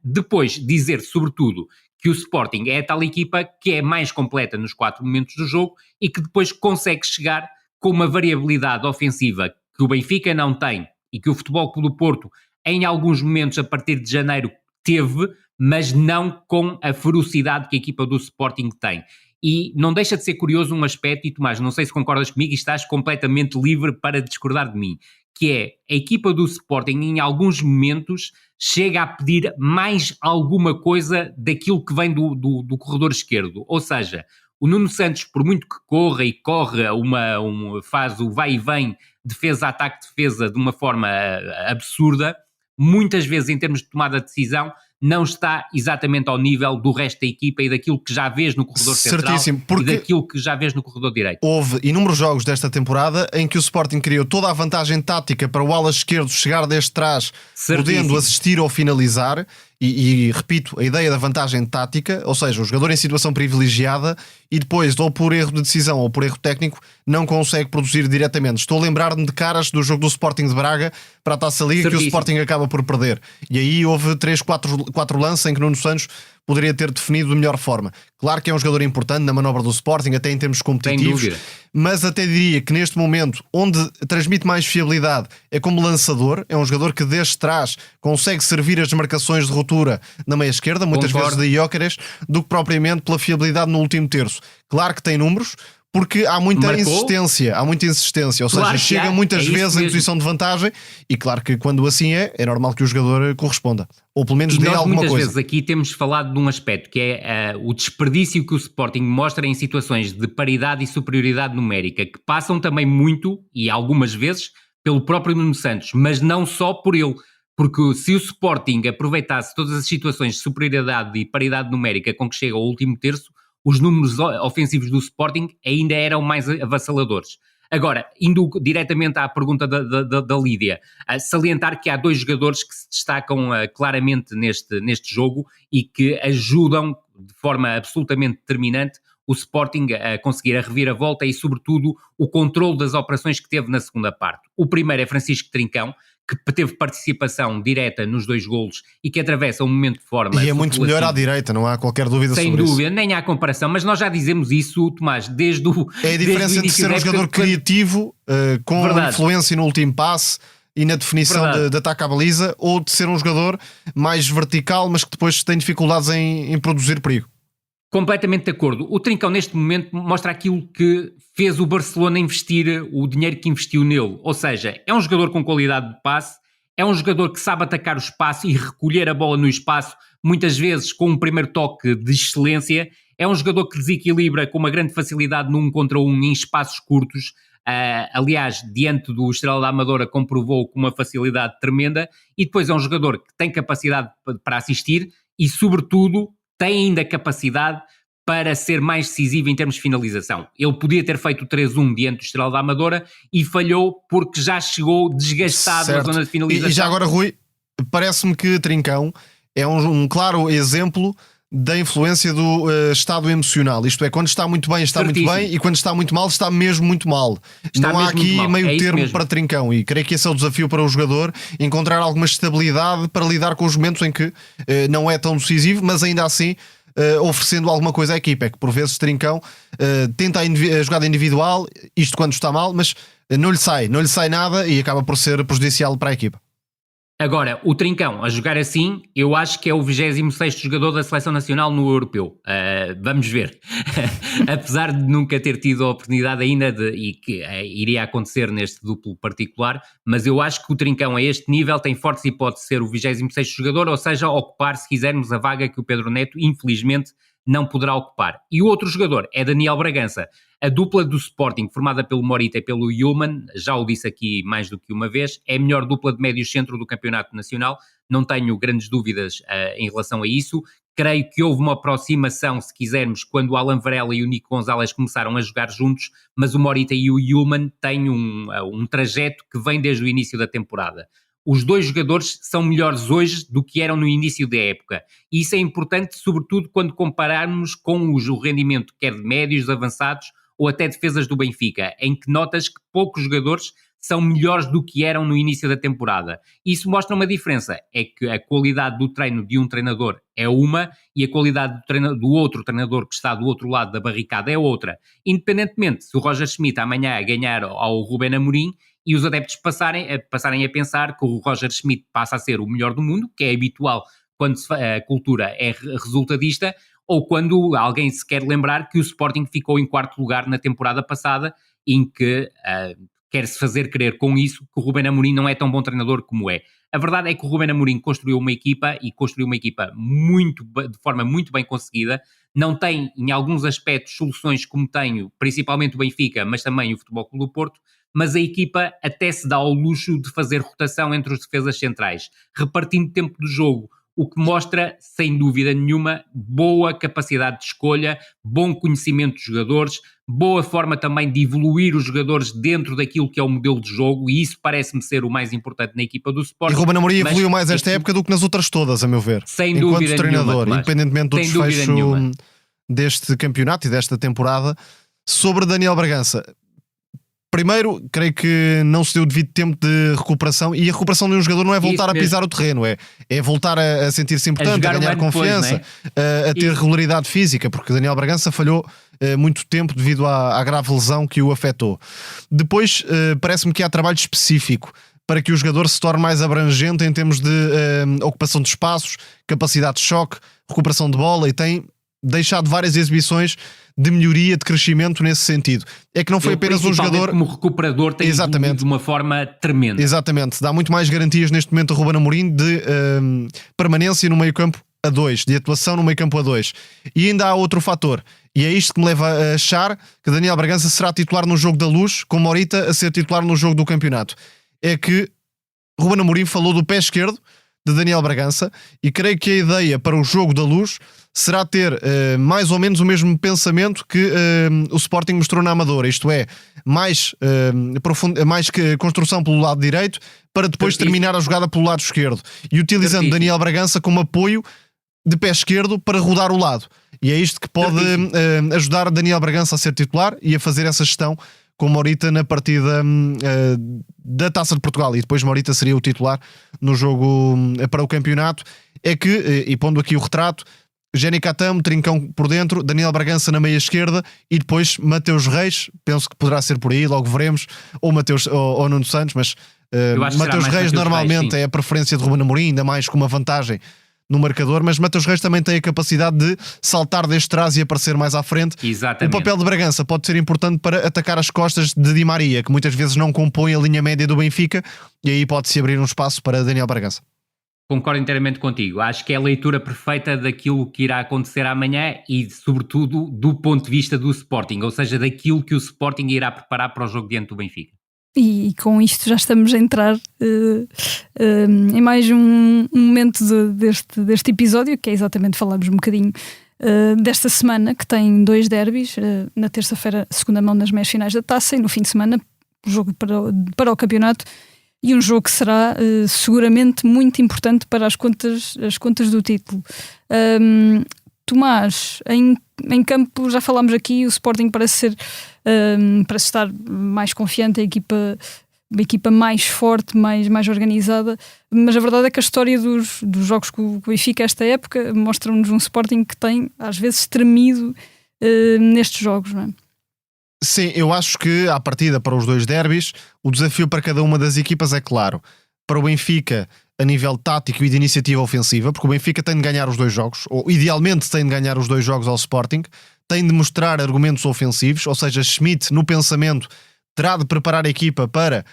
Speaker 3: Depois, dizer, sobretudo, que o Sporting é a tal equipa que é mais completa nos 4 momentos do jogo e que depois consegue chegar com uma variabilidade ofensiva que o Benfica não tem e que o Futebol Clube do Porto, em alguns momentos, a partir de janeiro, teve, mas não com a ferocidade que a equipa do Sporting tem. E não deixa de ser curioso um aspecto, e Tomás, não sei se concordas comigo e estás completamente livre para discordar de mim, que é a equipa do Sporting em alguns momentos chega a pedir mais alguma coisa daquilo que vem do corredor esquerdo. Ou seja, o Nuno Santos, por muito que corra e corra, faz o vai e vem, defesa-ataque, defesa de uma forma absurda, muitas vezes em termos de tomada de decisão, não está exatamente ao nível do resto da equipa e daquilo que já vês no corredor central e daquilo que já vês no corredor direito.
Speaker 2: Houve inúmeros jogos desta temporada em que o Sporting criou toda a vantagem tática para o ala esquerdo chegar desde trás, podendo assistir ou finalizar. E repito, a ideia da vantagem tática, ou seja, o jogador em situação privilegiada e depois, ou por erro de decisão ou por erro técnico, não consegue produzir diretamente. Estou a lembrar-me de caras do jogo do Sporting de Braga para a Taça Liga que o Sporting acaba por perder. E aí houve 4 lances em que Nuno Santos poderia ter definido de melhor forma. Claro que é um jogador importante na manobra do Sporting, até em termos competitivos, mas até diria que neste momento, onde transmite mais fiabilidade é como lançador, é um jogador que desde trás consegue servir as marcações de ruptura na meia esquerda, muitas vezes de Gyökeres, do que propriamente pela fiabilidade no último terço. Claro que tem números, porque há muita insistência, ou seja, chega muitas vezes em posição de vantagem e claro que quando assim é normal que o jogador corresponda, ou pelo menos dê alguma coisa.
Speaker 3: Muitas vezes aqui temos falado de um aspecto que é o desperdício que o Sporting mostra em situações de paridade e superioridade numérica, que passam também muito, e algumas vezes, pelo próprio Nuno Santos, mas não só por ele, porque se o Sporting aproveitasse todas as situações de superioridade e paridade numérica com que chega ao último terço, os números ofensivos do Sporting ainda eram mais avassaladores. Agora, indo diretamente à pergunta da Lídia, salientar que há 2 jogadores que se destacam claramente neste jogo e que ajudam de forma absolutamente determinante o Sporting a conseguir a reviravolta e, sobretudo, o controle das operações que teve na segunda parte. O primeiro é Francisco Trincão, que teve participação direta nos 2 golos e que atravessa um momento de forma...
Speaker 2: E é muito melhor à direita, não há qualquer dúvida sobre isso.
Speaker 3: Sem dúvida, nem há comparação, mas nós já dizemos isso, Tomás, desde o...
Speaker 2: É a diferença entre ser um jogador criativo, com influência no último passe e na definição de ataque à baliza, ou de ser um jogador mais vertical, mas que depois tem dificuldades em produzir perigo.
Speaker 3: Completamente de acordo. O Trincão neste momento mostra aquilo que fez o Barcelona investir o dinheiro que investiu nele. Ou seja, é um jogador com qualidade de passe, é um jogador que sabe atacar o espaço e recolher a bola no espaço, muitas vezes com um primeiro toque de excelência. É um jogador que desequilibra com uma grande facilidade no 1 contra 1 em espaços curtos. Aliás, diante do Estrela da Amadora comprovou com uma facilidade tremenda. E depois é um jogador que tem capacidade para assistir e, sobretudo, tem ainda capacidade para ser mais decisivo em termos de finalização. Ele podia ter feito o 3-1 diante do Estrela da Amadora e falhou porque já chegou desgastado na zona de finalização.
Speaker 2: E já agora, Rui, parece-me que Trincão é um claro exemplo da influência do estado emocional. Isto é, quando está muito bem, está muito bem, e quando está muito mal, está mesmo muito mal. Não há aqui meio termo para Trincão, e creio que esse é o desafio para o jogador, encontrar alguma estabilidade para lidar com os momentos em que não é tão decisivo, mas ainda assim oferecendo alguma coisa à equipa. É que por vezes Trincão tenta a jogada individual, isto quando está mal, mas não lhe sai nada e acaba por ser prejudicial para a equipa.
Speaker 3: Agora, o Trincão, a jogar assim, eu acho que é o 26º jogador da Seleção Nacional no Europeu. Vamos ver. Apesar de nunca ter tido a oportunidade ainda e que iria acontecer neste duplo particular, mas eu acho que o Trincão a este nível tem fortes hipóteses de ser o 26º jogador, ou seja, ocupar, se quisermos, a vaga que o Pedro Neto, infelizmente, não poderá ocupar. E o outro jogador é Daniel Bragança. A dupla do Sporting, formada pelo Morita e pelo Yulman, já o disse aqui mais do que uma vez, é a melhor dupla de médio centro do Campeonato Nacional. Não tenho grandes dúvidas em relação a isso. Creio que houve uma aproximação, se quisermos, quando o Alan Varela e o Nico Gonzalez começaram a jogar juntos, mas o Morita e o Yulman têm um trajeto que vem desde o início da temporada. Os dois jogadores são melhores hoje do que eram no início da época. E isso é importante, sobretudo, quando compararmos com o rendimento quer de médios, avançados ou até defesas do Benfica, em que notas que poucos jogadores são melhores do que eram no início da temporada. Isso mostra uma diferença, é que a qualidade do treino de um treinador é uma e a qualidade do outro treinador que está do outro lado da barricada é outra. Independentemente se o Roger Schmidt amanhã ganhar ao Ruben Amorim e os adeptos passarem a pensar que o Roger Schmidt passa a ser o melhor do mundo, que é habitual quando a cultura é resultadista, ou quando alguém se quer lembrar que o Sporting ficou em quarto lugar na temporada passada, em que quer-se fazer crer com isso que o Ruben Amorim não é tão bom treinador como é. A verdade é que o Ruben Amorim construiu uma equipa de forma muito bem conseguida. Não tem, em alguns aspectos, soluções como tem principalmente o Benfica, mas também o Futebol Clube do Porto, mas a equipa até se dá ao luxo de fazer rotação entre os defesas centrais, repartindo tempo do jogo, o que mostra, sem dúvida nenhuma, boa capacidade de escolha, bom conhecimento dos jogadores, boa forma também de evoluir os jogadores dentro daquilo que é o modelo de jogo, e isso parece-me ser o mais importante na equipa do Sporting.
Speaker 2: E Ruben Amorim evoluiu mais esta época do que nas outras todas, a meu ver.
Speaker 3: Sem dúvida
Speaker 2: treinador,
Speaker 3: nenhuma,
Speaker 2: independentemente do desfecho deste campeonato e desta temporada. Sobre Daniel Bragança, primeiro, creio que não se deu o devido tempo de recuperação, e a recuperação de um jogador não é voltar a pisar o terreno, é voltar a sentir-se importante, a ganhar confiança, depois, a ter regularidade física, porque Daniel Bragança falhou muito tempo devido à grave lesão que o afetou. Depois, parece-me que há trabalho específico para que o jogador se torne mais abrangente em termos de ocupação de espaços, capacidade de choque, recuperação de bola, e tem deixado várias exibições de melhoria, de crescimento nesse sentido. É que não foi apenas um jogador...
Speaker 3: como recuperador tem evoluído de uma forma tremenda.
Speaker 2: Exatamente. Dá muito mais garantias neste momento a Ruben Amorim de permanência no meio-campo a 2, de atuação no meio-campo a 2. E ainda há outro fator, e é isto que me leva a achar que Daniel Bragança será titular no jogo da Luz, com Morita a ser titular no jogo do campeonato. É que Ruben Amorim falou do pé esquerdo de Daniel Bragança, e creio que a ideia para o jogo da Luz será ter mais ou menos o mesmo pensamento que o Sporting mostrou na Amadora, isto é, mais que construção pelo lado direito para depois terminar a jogada pelo lado esquerdo, e utilizando Daniel Bragança como apoio de pé esquerdo para rodar o lado. E é isto que pode ajudar Daniel Bragança a ser titular e a fazer essa gestão com Morita na partida da Taça de Portugal, e depois Morita seria o titular no jogo para o campeonato. É que, e pondo aqui o retrato, Jenny Catamo, Trincão por dentro, Daniel Bragança na meia esquerda, e depois Mateus Reis, penso que poderá ser por aí, logo veremos, ou Nuno Santos, mas Mateus Reis normalmente é a preferência de Ruben Amorim, ainda mais com uma vantagem no marcador, mas Mateus Reis também tem a capacidade de saltar desde trás e aparecer mais à frente.
Speaker 3: Exatamente.
Speaker 2: O papel de Bragança pode ser importante para atacar as costas de Di Maria, que muitas vezes não compõe a linha média do Benfica, e aí pode-se abrir um espaço para Daniel Bragança.
Speaker 3: Concordo inteiramente contigo. Acho que é a leitura perfeita daquilo que irá acontecer amanhã e, sobretudo, do ponto de vista do Sporting, ou seja, daquilo que o Sporting irá preparar para o jogo diante do Benfica.
Speaker 1: E com isto já estamos a entrar em mais um momento deste episódio, que é exatamente falarmos um bocadinho desta semana, que tem 2 derbys, na terça-feira, segunda mão nas meias finais da Taça, e no fim de semana o jogo para o campeonato, e um jogo que será seguramente muito importante para as contas do título. Tomás, em campo já falámos aqui, o Sporting parece estar mais confiante, a equipa mais forte, mais organizada, mas a verdade é que a história dos jogos com o Benfica esta época mostra-nos um Sporting que tem às vezes tremido nestes jogos, não é?
Speaker 2: Sim, eu acho que à partida para os 2 derbys o desafio para cada uma das equipas é claro. Para o Benfica, a nível tático e de iniciativa ofensiva, porque o Benfica tem de ganhar os 2 jogos, ou idealmente tem de ganhar os 2 jogos ao Sporting, tem de mostrar argumentos ofensivos, ou seja, Schmidt no pensamento terá de preparar a equipa para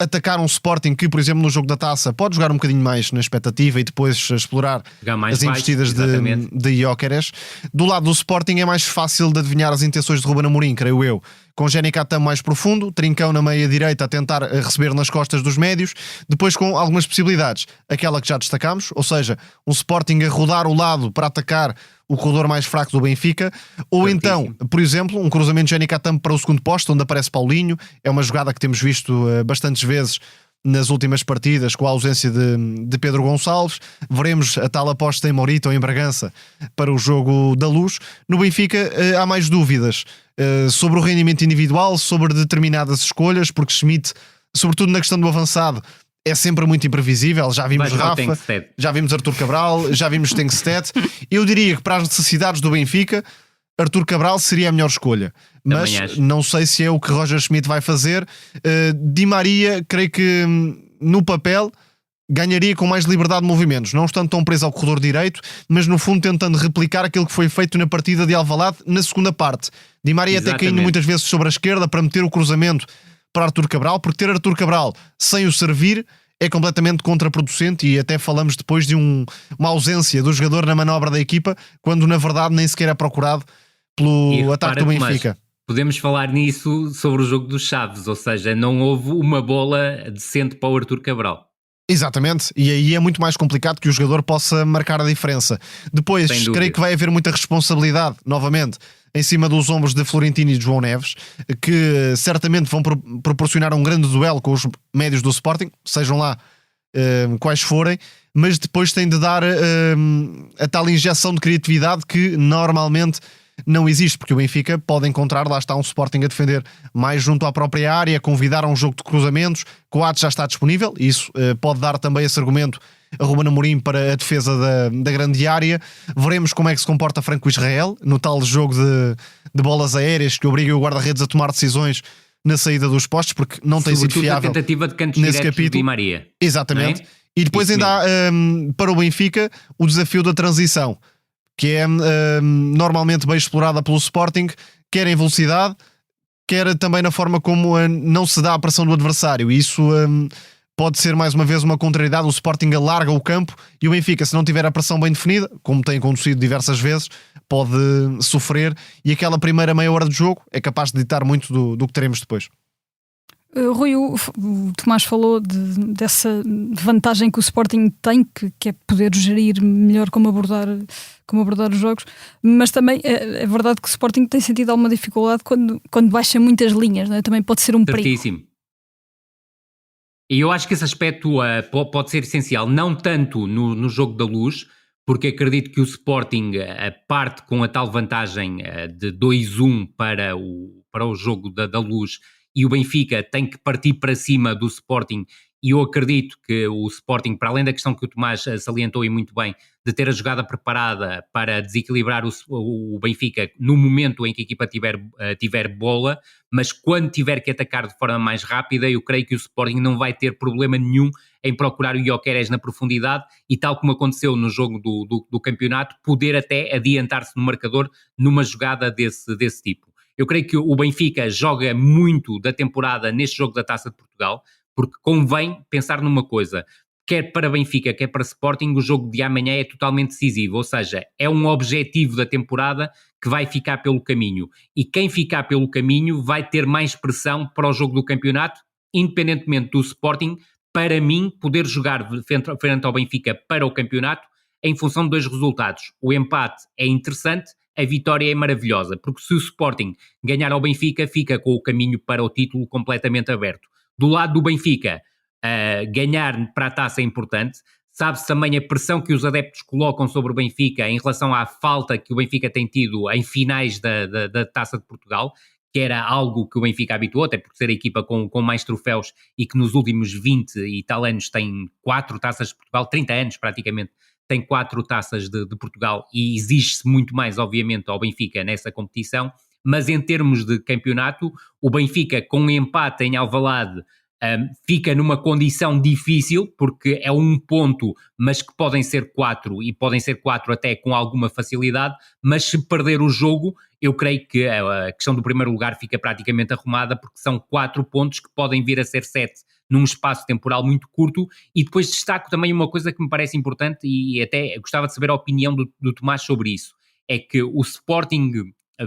Speaker 2: atacar um Sporting que, por exemplo, no jogo da Taça pode jogar um bocadinho mais na expectativa e depois explorar as investidas de Gyökeres. Do lado do Sporting é mais fácil de adivinhar as intenções de Ruben Amorim, creio eu, com Jenny Katam mais profundo, Trincão na meia direita a tentar receber nas costas dos médios, depois com algumas possibilidades, aquela que já destacámos, ou seja, um Sporting a rodar o lado para atacar o corredor mais fraco do Benfica, ou então, por exemplo, um cruzamento de Jenny Katam para o segundo posto, onde aparece Paulinho. É uma jogada que temos visto bastantes vezes nas últimas partidas, com a ausência de Pedro Gonçalves. Veremos a tal aposta em Morita ou em Bragança para o jogo da Luz. No Benfica há mais dúvidas sobre o rendimento individual, sobre determinadas escolhas, porque Schmidt, sobretudo na questão do avançado, é sempre muito imprevisível. Já vimos Rafa, já vimos Artur Cabral, já vimos Tengsted. Eu diria que para as necessidades do Benfica, Artur Cabral seria a melhor escolha, mas não sei se é o que Roger Schmidt vai fazer. Di Maria, creio que no papel ganharia com mais liberdade de movimentos, não estando tão preso ao corredor direito, mas no fundo tentando replicar aquilo que foi feito na partida de Alvalade na segunda parte. Di Maria até caindo muitas vezes sobre a esquerda para meter o cruzamento para Artur Cabral, porque ter Artur Cabral sem o servir é completamente contraproducente, e até falamos depois de uma ausência do jogador na manobra da equipa, quando na verdade nem sequer é procurado pelo ataque do Benfica.
Speaker 3: Podemos falar nisso sobre o jogo dos Chaves, ou seja, não houve uma bola decente para o Artur Cabral.
Speaker 2: Exatamente, e aí é muito mais complicado que o jogador possa marcar a diferença. Depois, creio que vai haver muita responsabilidade, novamente, em cima dos ombros de Florentino e de João Neves, que certamente vão proporcionar um grande duelo com os médios do Sporting, sejam lá quais forem, mas depois tem de dar a tal injeção de criatividade que normalmente não existe, porque o Benfica pode encontrar, lá está um Sporting a defender mais junto à própria área, convidar a um jogo de cruzamentos. Coates já está disponível, e isso pode dar também esse argumento a Ruben Amorim para a defesa da grande área. Veremos como é que se comporta Franco Israel no tal jogo de bolas aéreas que obriga o guarda-redes a tomar decisões na saída dos postos, porque não tem sido fiável
Speaker 3: a tentativa de cantos
Speaker 2: nesse
Speaker 3: capítulo de Di
Speaker 2: Maria. Exatamente. É? E depois
Speaker 3: isso
Speaker 2: ainda há para o Benfica o desafio da transição, que é normalmente bem explorada pelo Sporting, quer em velocidade, quer também na forma como não se dá a pressão do adversário. E isso pode ser mais uma vez uma contrariedade. O Sporting alarga o campo e o Benfica, se não tiver a pressão bem definida, como tem acontecido diversas vezes, pode sofrer, e aquela primeira meia hora de jogo é capaz de ditar muito do que teremos depois.
Speaker 1: Rui, o Tomás falou dessa vantagem que o Sporting tem, que é poder gerir melhor como abordar os jogos, mas também é verdade que o Sporting tem sentido alguma dificuldade quando baixa muitas linhas, não é? Também pode ser um perigo.
Speaker 3: E eu acho que esse aspecto pode ser essencial, não tanto no jogo da Luz, porque acredito que o Sporting parte com a tal vantagem de 2-1 para o jogo da Luz, e o Benfica tem que partir para cima do Sporting, e eu acredito que o Sporting, para além da questão que o Tomás salientou e muito bem, de ter a jogada preparada para desequilibrar o Benfica no momento em que a equipa tiver bola, mas quando tiver que atacar de forma mais rápida, eu creio que o Sporting não vai ter problema nenhum em procurar o Gyökeres na profundidade e, tal como aconteceu no jogo do campeonato, poder até adiantar-se no marcador numa jogada desse tipo. Eu creio que o Benfica joga muito da temporada neste jogo da Taça de Portugal, porque convém pensar numa coisa: quer para Benfica, quer para Sporting, o jogo de amanhã é totalmente decisivo, ou seja, é um objetivo da temporada que vai ficar pelo caminho, e quem ficar pelo caminho vai ter mais pressão para o jogo do campeonato, independentemente do Sporting, para mim, poder jogar frente ao Benfica para o campeonato em função de dois resultados. O empate é interessante, a vitória é maravilhosa, porque se o Sporting ganhar ao Benfica, fica com o caminho para o título completamente aberto. Do lado do Benfica, ganhar para a taça é importante. Sabe-se também a pressão que os adeptos colocam sobre o Benfica em relação à falta que o Benfica tem tido em finais da Taça de Portugal, que era algo que o Benfica habituou, até por ser a equipa com mais troféus e que nos últimos 20 e tal anos tem 4 taças de Portugal, 30 anos praticamente, tem 4 taças de Portugal, e exige-se muito mais, obviamente, ao Benfica nessa competição. Mas em termos de campeonato, o Benfica, com um empate em Alvalade, fica numa condição difícil, porque é um ponto, mas que podem ser 4, e podem ser 4 até com alguma facilidade, mas se perder o jogo, eu creio que a questão do primeiro lugar fica praticamente arrumada, porque são 4 pontos que podem vir a ser 7 num espaço temporal muito curto. E depois destaco também uma coisa que me parece importante, e até gostava de saber a opinião do Tomás sobre isso, é que o Sporting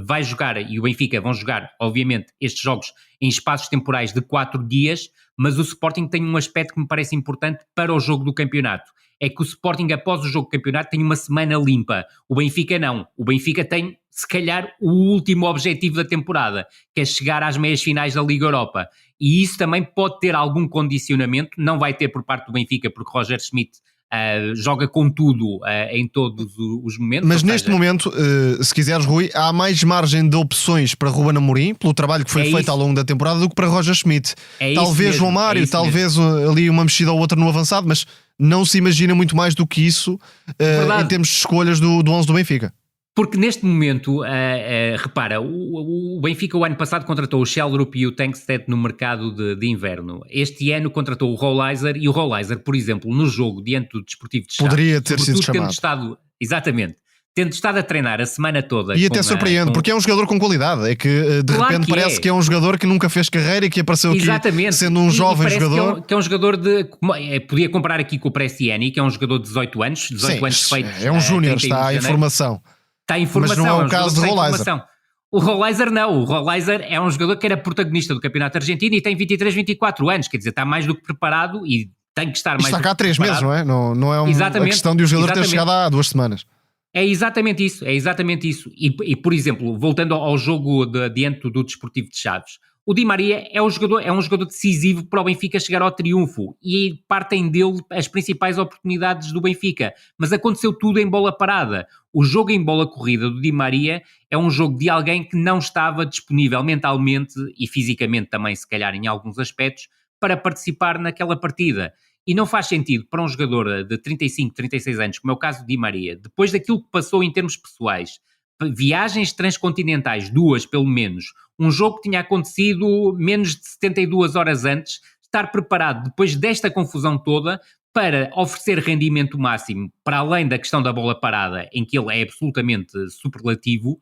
Speaker 3: vai jogar, e o Benfica vão jogar, obviamente, estes jogos em espaços temporais de 4 dias, mas o Sporting tem um aspecto que me parece importante para o jogo do campeonato. É que o Sporting, após o jogo do campeonato, tem uma semana limpa. O Benfica não. O Benfica tem, se calhar, o último objetivo da temporada, que é chegar às meias finais da Liga Europa. E isso também pode ter algum condicionamento, não vai ter por parte do Benfica, porque Roger Schmidt joga com tudo em todos os momentos.
Speaker 2: Mas neste momento, se quiseres, Rui, há mais margem de opções para Ruben Amorim, pelo trabalho que foi feito ao longo da temporada, do que para Roger Schmidt. Talvez João Mário, talvez ali uma mexida ou outra no avançado, mas não se imagina muito mais do que isso em termos de escolhas do 11 do Benfica.
Speaker 3: Porque neste momento, repara, o Benfica o ano passado contratou o Sheldrup e o Tankstead no mercado de inverno. Este ano contratou o Rolaiser, e o Rolaiser, por exemplo, no jogo diante do Desportivo de Chaves,
Speaker 2: poderia ter sido chamado.
Speaker 3: Tendo estado a treinar a semana toda.
Speaker 2: E até surpreende, porque é um jogador com qualidade. É que de repente parece que é um jogador que nunca fez carreira e que apareceu aqui sendo um jovem jogador.
Speaker 3: Que é um jogador podia comparar aqui com o Prestiani, que é um jogador de 18 anos. 18 anos feitos.
Speaker 2: É um júnior, está a informação.
Speaker 3: Está a informação.
Speaker 2: Mas não é o caso de Rolaiser.
Speaker 3: O Rolaiser não. O Rolaiser é um jogador que era protagonista do Campeonato Argentino e tem 23, 24 anos. Quer dizer, está mais do que preparado e tem que estar mais.
Speaker 2: Está cá há 3 meses, não é? Não é uma questão de o jogador ter chegado há 2 semanas.
Speaker 3: É exatamente isso. E por exemplo, voltando ao jogo diante do Desportivo de Chaves, o Di Maria é um jogador decisivo para o Benfica chegar ao triunfo, e partem dele as principais oportunidades do Benfica, mas aconteceu tudo em bola parada. O jogo em bola corrida do Di Maria é um jogo de alguém que não estava disponível mentalmente e fisicamente também, se calhar em alguns aspectos, para participar naquela partida. E não faz sentido para um jogador de 35, 36 anos, como é o caso do Di Maria, depois daquilo que passou em termos pessoais, viagens transcontinentais, 2 pelo menos, um jogo que tinha acontecido menos de 72 horas antes, estar preparado depois desta confusão toda para oferecer rendimento máximo, para além da questão da bola parada, em que ele é absolutamente superlativo,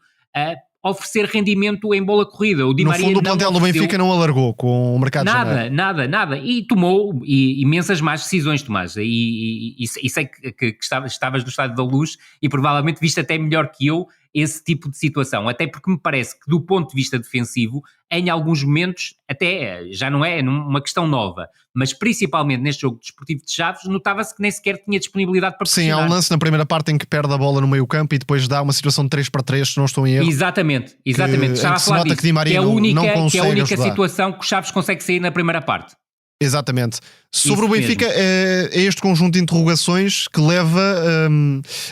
Speaker 3: oferecer rendimento em bola corrida. O Di Maria,
Speaker 2: no fundo, o plantel do Benfica não alargou com o mercado de janeiro.
Speaker 3: Nada. E tomou imensas más decisões, Tomás. E sei que estavas do Estádio da Luz e provavelmente viste até melhor que eu esse tipo de situação. Até porque me parece que, do ponto de vista defensivo, em alguns momentos, até já não é uma questão nova, mas principalmente neste jogo Desportivo de Chaves, notava-se que nem sequer tinha disponibilidade para pressionar.
Speaker 2: Sim, há um lance na primeira parte em que perde a bola no meio campo e depois dá uma situação de 3-3, se não estou em erro.
Speaker 3: Exatamente. Estava a falar disso, que é a única situação que o Chaves consegue sair na primeira parte.
Speaker 2: Exatamente. Sobre o Benfica, é este conjunto de interrogações que leva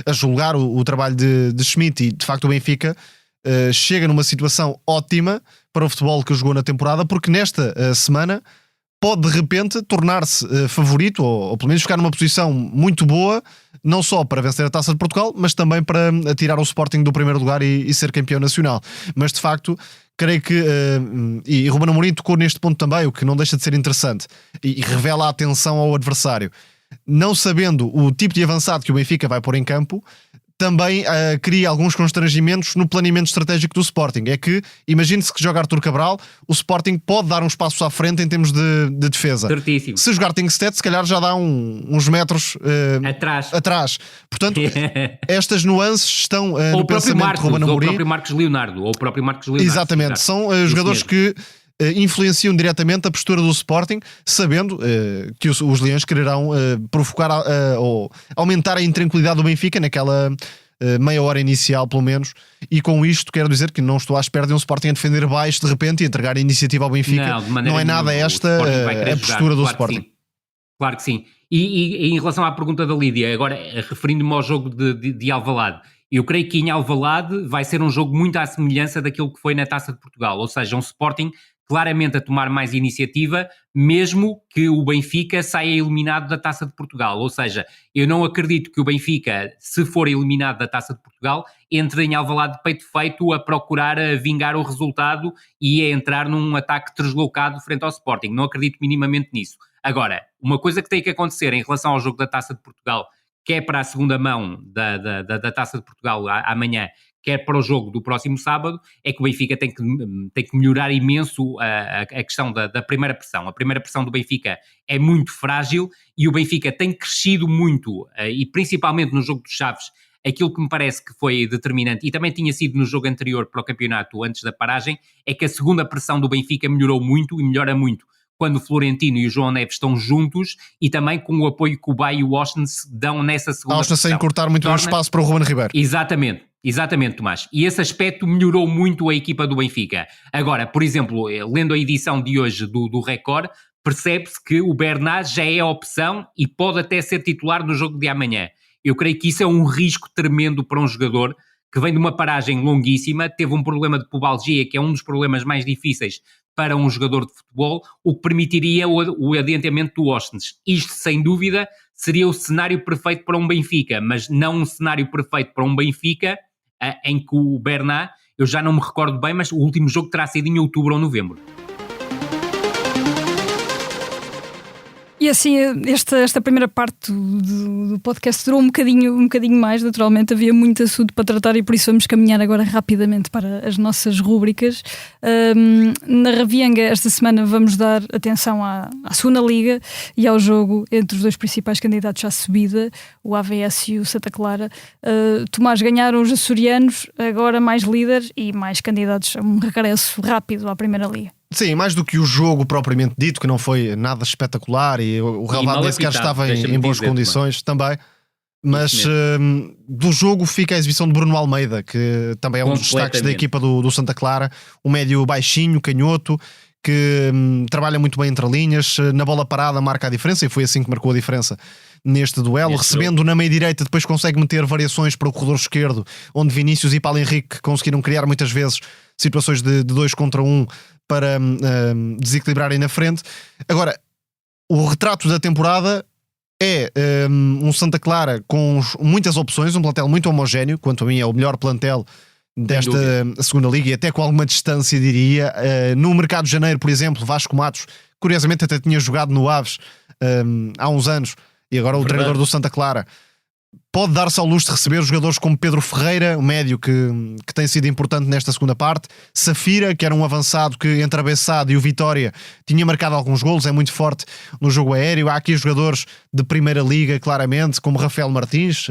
Speaker 2: a julgar o trabalho de Schmidt, e de facto o Benfica chega numa situação ótima para o futebol que jogou na temporada, porque nesta semana pode de repente tornar-se favorito, ou pelo menos ficar numa posição muito boa, não só para vencer a Taça de Portugal, mas também para tirar o Sporting do primeiro lugar e ser campeão nacional. Mas de facto, creio que, e Ruben Amorim tocou neste ponto também, o que não deixa de ser interessante, e revela a atenção ao adversário. Não sabendo o tipo de avançado que o Benfica vai pôr em campo, também cria alguns constrangimentos no planeamento estratégico do Sporting. É que, imagine-se que joga Artur Cabral, o Sporting pode dar uns passos à frente em termos de defesa.
Speaker 3: Certíssimo.
Speaker 2: Se jogar Tankstead, se calhar já dá uns metros atrás. Portanto, estas nuances estão no pensamento de Ruben Amorim.
Speaker 3: Ou o próprio Marcos Leonardo.
Speaker 2: Exatamente, são jogadores que influenciam diretamente a postura do Sporting, sabendo que os Leões quererão provocar ou aumentar a intranquilidade do Benfica naquela meia hora inicial, pelo menos, e com isto quero dizer que não estou à espera de um Sporting a defender baixo de repente e entregar a iniciativa ao Benfica. Não é nada esta a postura do Sporting.
Speaker 3: Claro que sim. E em relação à pergunta da Lídia, agora referindo-me ao jogo de Alvalade, eu creio que em Alvalade vai ser um jogo muito à semelhança daquilo que foi na Taça de Portugal, ou seja, um Sporting que claramente a tomar mais iniciativa, mesmo que o Benfica saia eliminado da Taça de Portugal. Ou seja, eu não acredito que o Benfica, se for eliminado da Taça de Portugal, entre em Alvalade de peito feito a procurar vingar o resultado e a entrar num ataque deslocado frente ao Sporting. Não acredito minimamente nisso. Agora, uma coisa que tem que acontecer em relação ao jogo da Taça de Portugal, quer para a segunda mão da Taça de Portugal amanhã, quer para o jogo do próximo sábado, é que o Benfica tem que melhorar imenso a questão da primeira pressão. A primeira pressão do Benfica é muito frágil e o Benfica tem crescido muito, e principalmente no jogo dos Chaves, aquilo que me parece que foi determinante, e também tinha sido no jogo anterior para o campeonato, antes da paragem, é que a segunda pressão do Benfica melhorou muito e melhora muito quando o Florentino e o João Neves estão juntos e também com o apoio que o Bay e o Austin dão nessa segunda pressão.
Speaker 2: Sem cortar muito o espaço para o Ruben Ribeiro.
Speaker 3: Exatamente, Tomás. E esse aspecto melhorou muito a equipa do Benfica. Agora, por exemplo, lendo a edição de hoje do Record, percebe-se que o Bernat já é a opção e pode até ser titular no jogo de amanhã. Eu creio que isso é um risco tremendo para um jogador que vem de uma paragem longuíssima, teve um problema de pubalgia, que é um dos problemas mais difíceis para um jogador de futebol, o que permitiria o adiantamento do Ostens. Isto, sem dúvida, seria o cenário perfeito para um Benfica, mas não um cenário perfeito para um Benfica em que o Bernat, eu já não me recordo bem, mas o último jogo terá sido em outubro ou novembro.
Speaker 1: E assim, esta primeira parte do podcast durou um bocadinho mais, naturalmente, havia muito assunto para tratar e por isso vamos caminhar agora rapidamente para as nossas rúbricas. Na Ravianga, esta semana, vamos dar atenção à segunda liga e ao jogo entre os dois principais candidatos à subida, o AVS e o Santa Clara. Tomás, ganharam os açorianos, agora mais líderes e mais candidatos a um regresso rápido à primeira liga.
Speaker 2: Sim, mais do que o jogo propriamente dito, que não foi nada espetacular e o relevado nem sequer estava em boas condições também, mas do jogo fica a exibição de Bruno Almeida, que também é um dos destaques da equipa do Santa Clara, um médio baixinho, canhoto, que trabalha muito bem entre linhas, na bola parada marca a diferença e foi assim que marcou a diferença neste duelo, recebendo na meia direita, depois consegue meter variações para o corredor esquerdo, onde Vinícius e Paulo Henrique conseguiram criar muitas vezes situações de 2 contra 1 para desequilibrarem na frente. Agora, o retrato da temporada é um Santa Clara com muitas opções, um plantel muito homogéneo, quanto a mim é o melhor plantel desta segunda liga e até com alguma distância, diria. No mercado de janeiro, por exemplo, Vasco Matos, curiosamente até tinha jogado no Aves há uns anos, e agora o treinador do Santa Clara pode dar-se ao luxo de receber jogadores como Pedro Ferreira, o médio que tem sido importante nesta segunda parte, Safira, que era um avançado que entre a Bessade e o Vitória tinha marcado alguns golos, é muito forte no jogo aéreo. Há aqui jogadores de primeira liga, claramente, como Rafael Martins,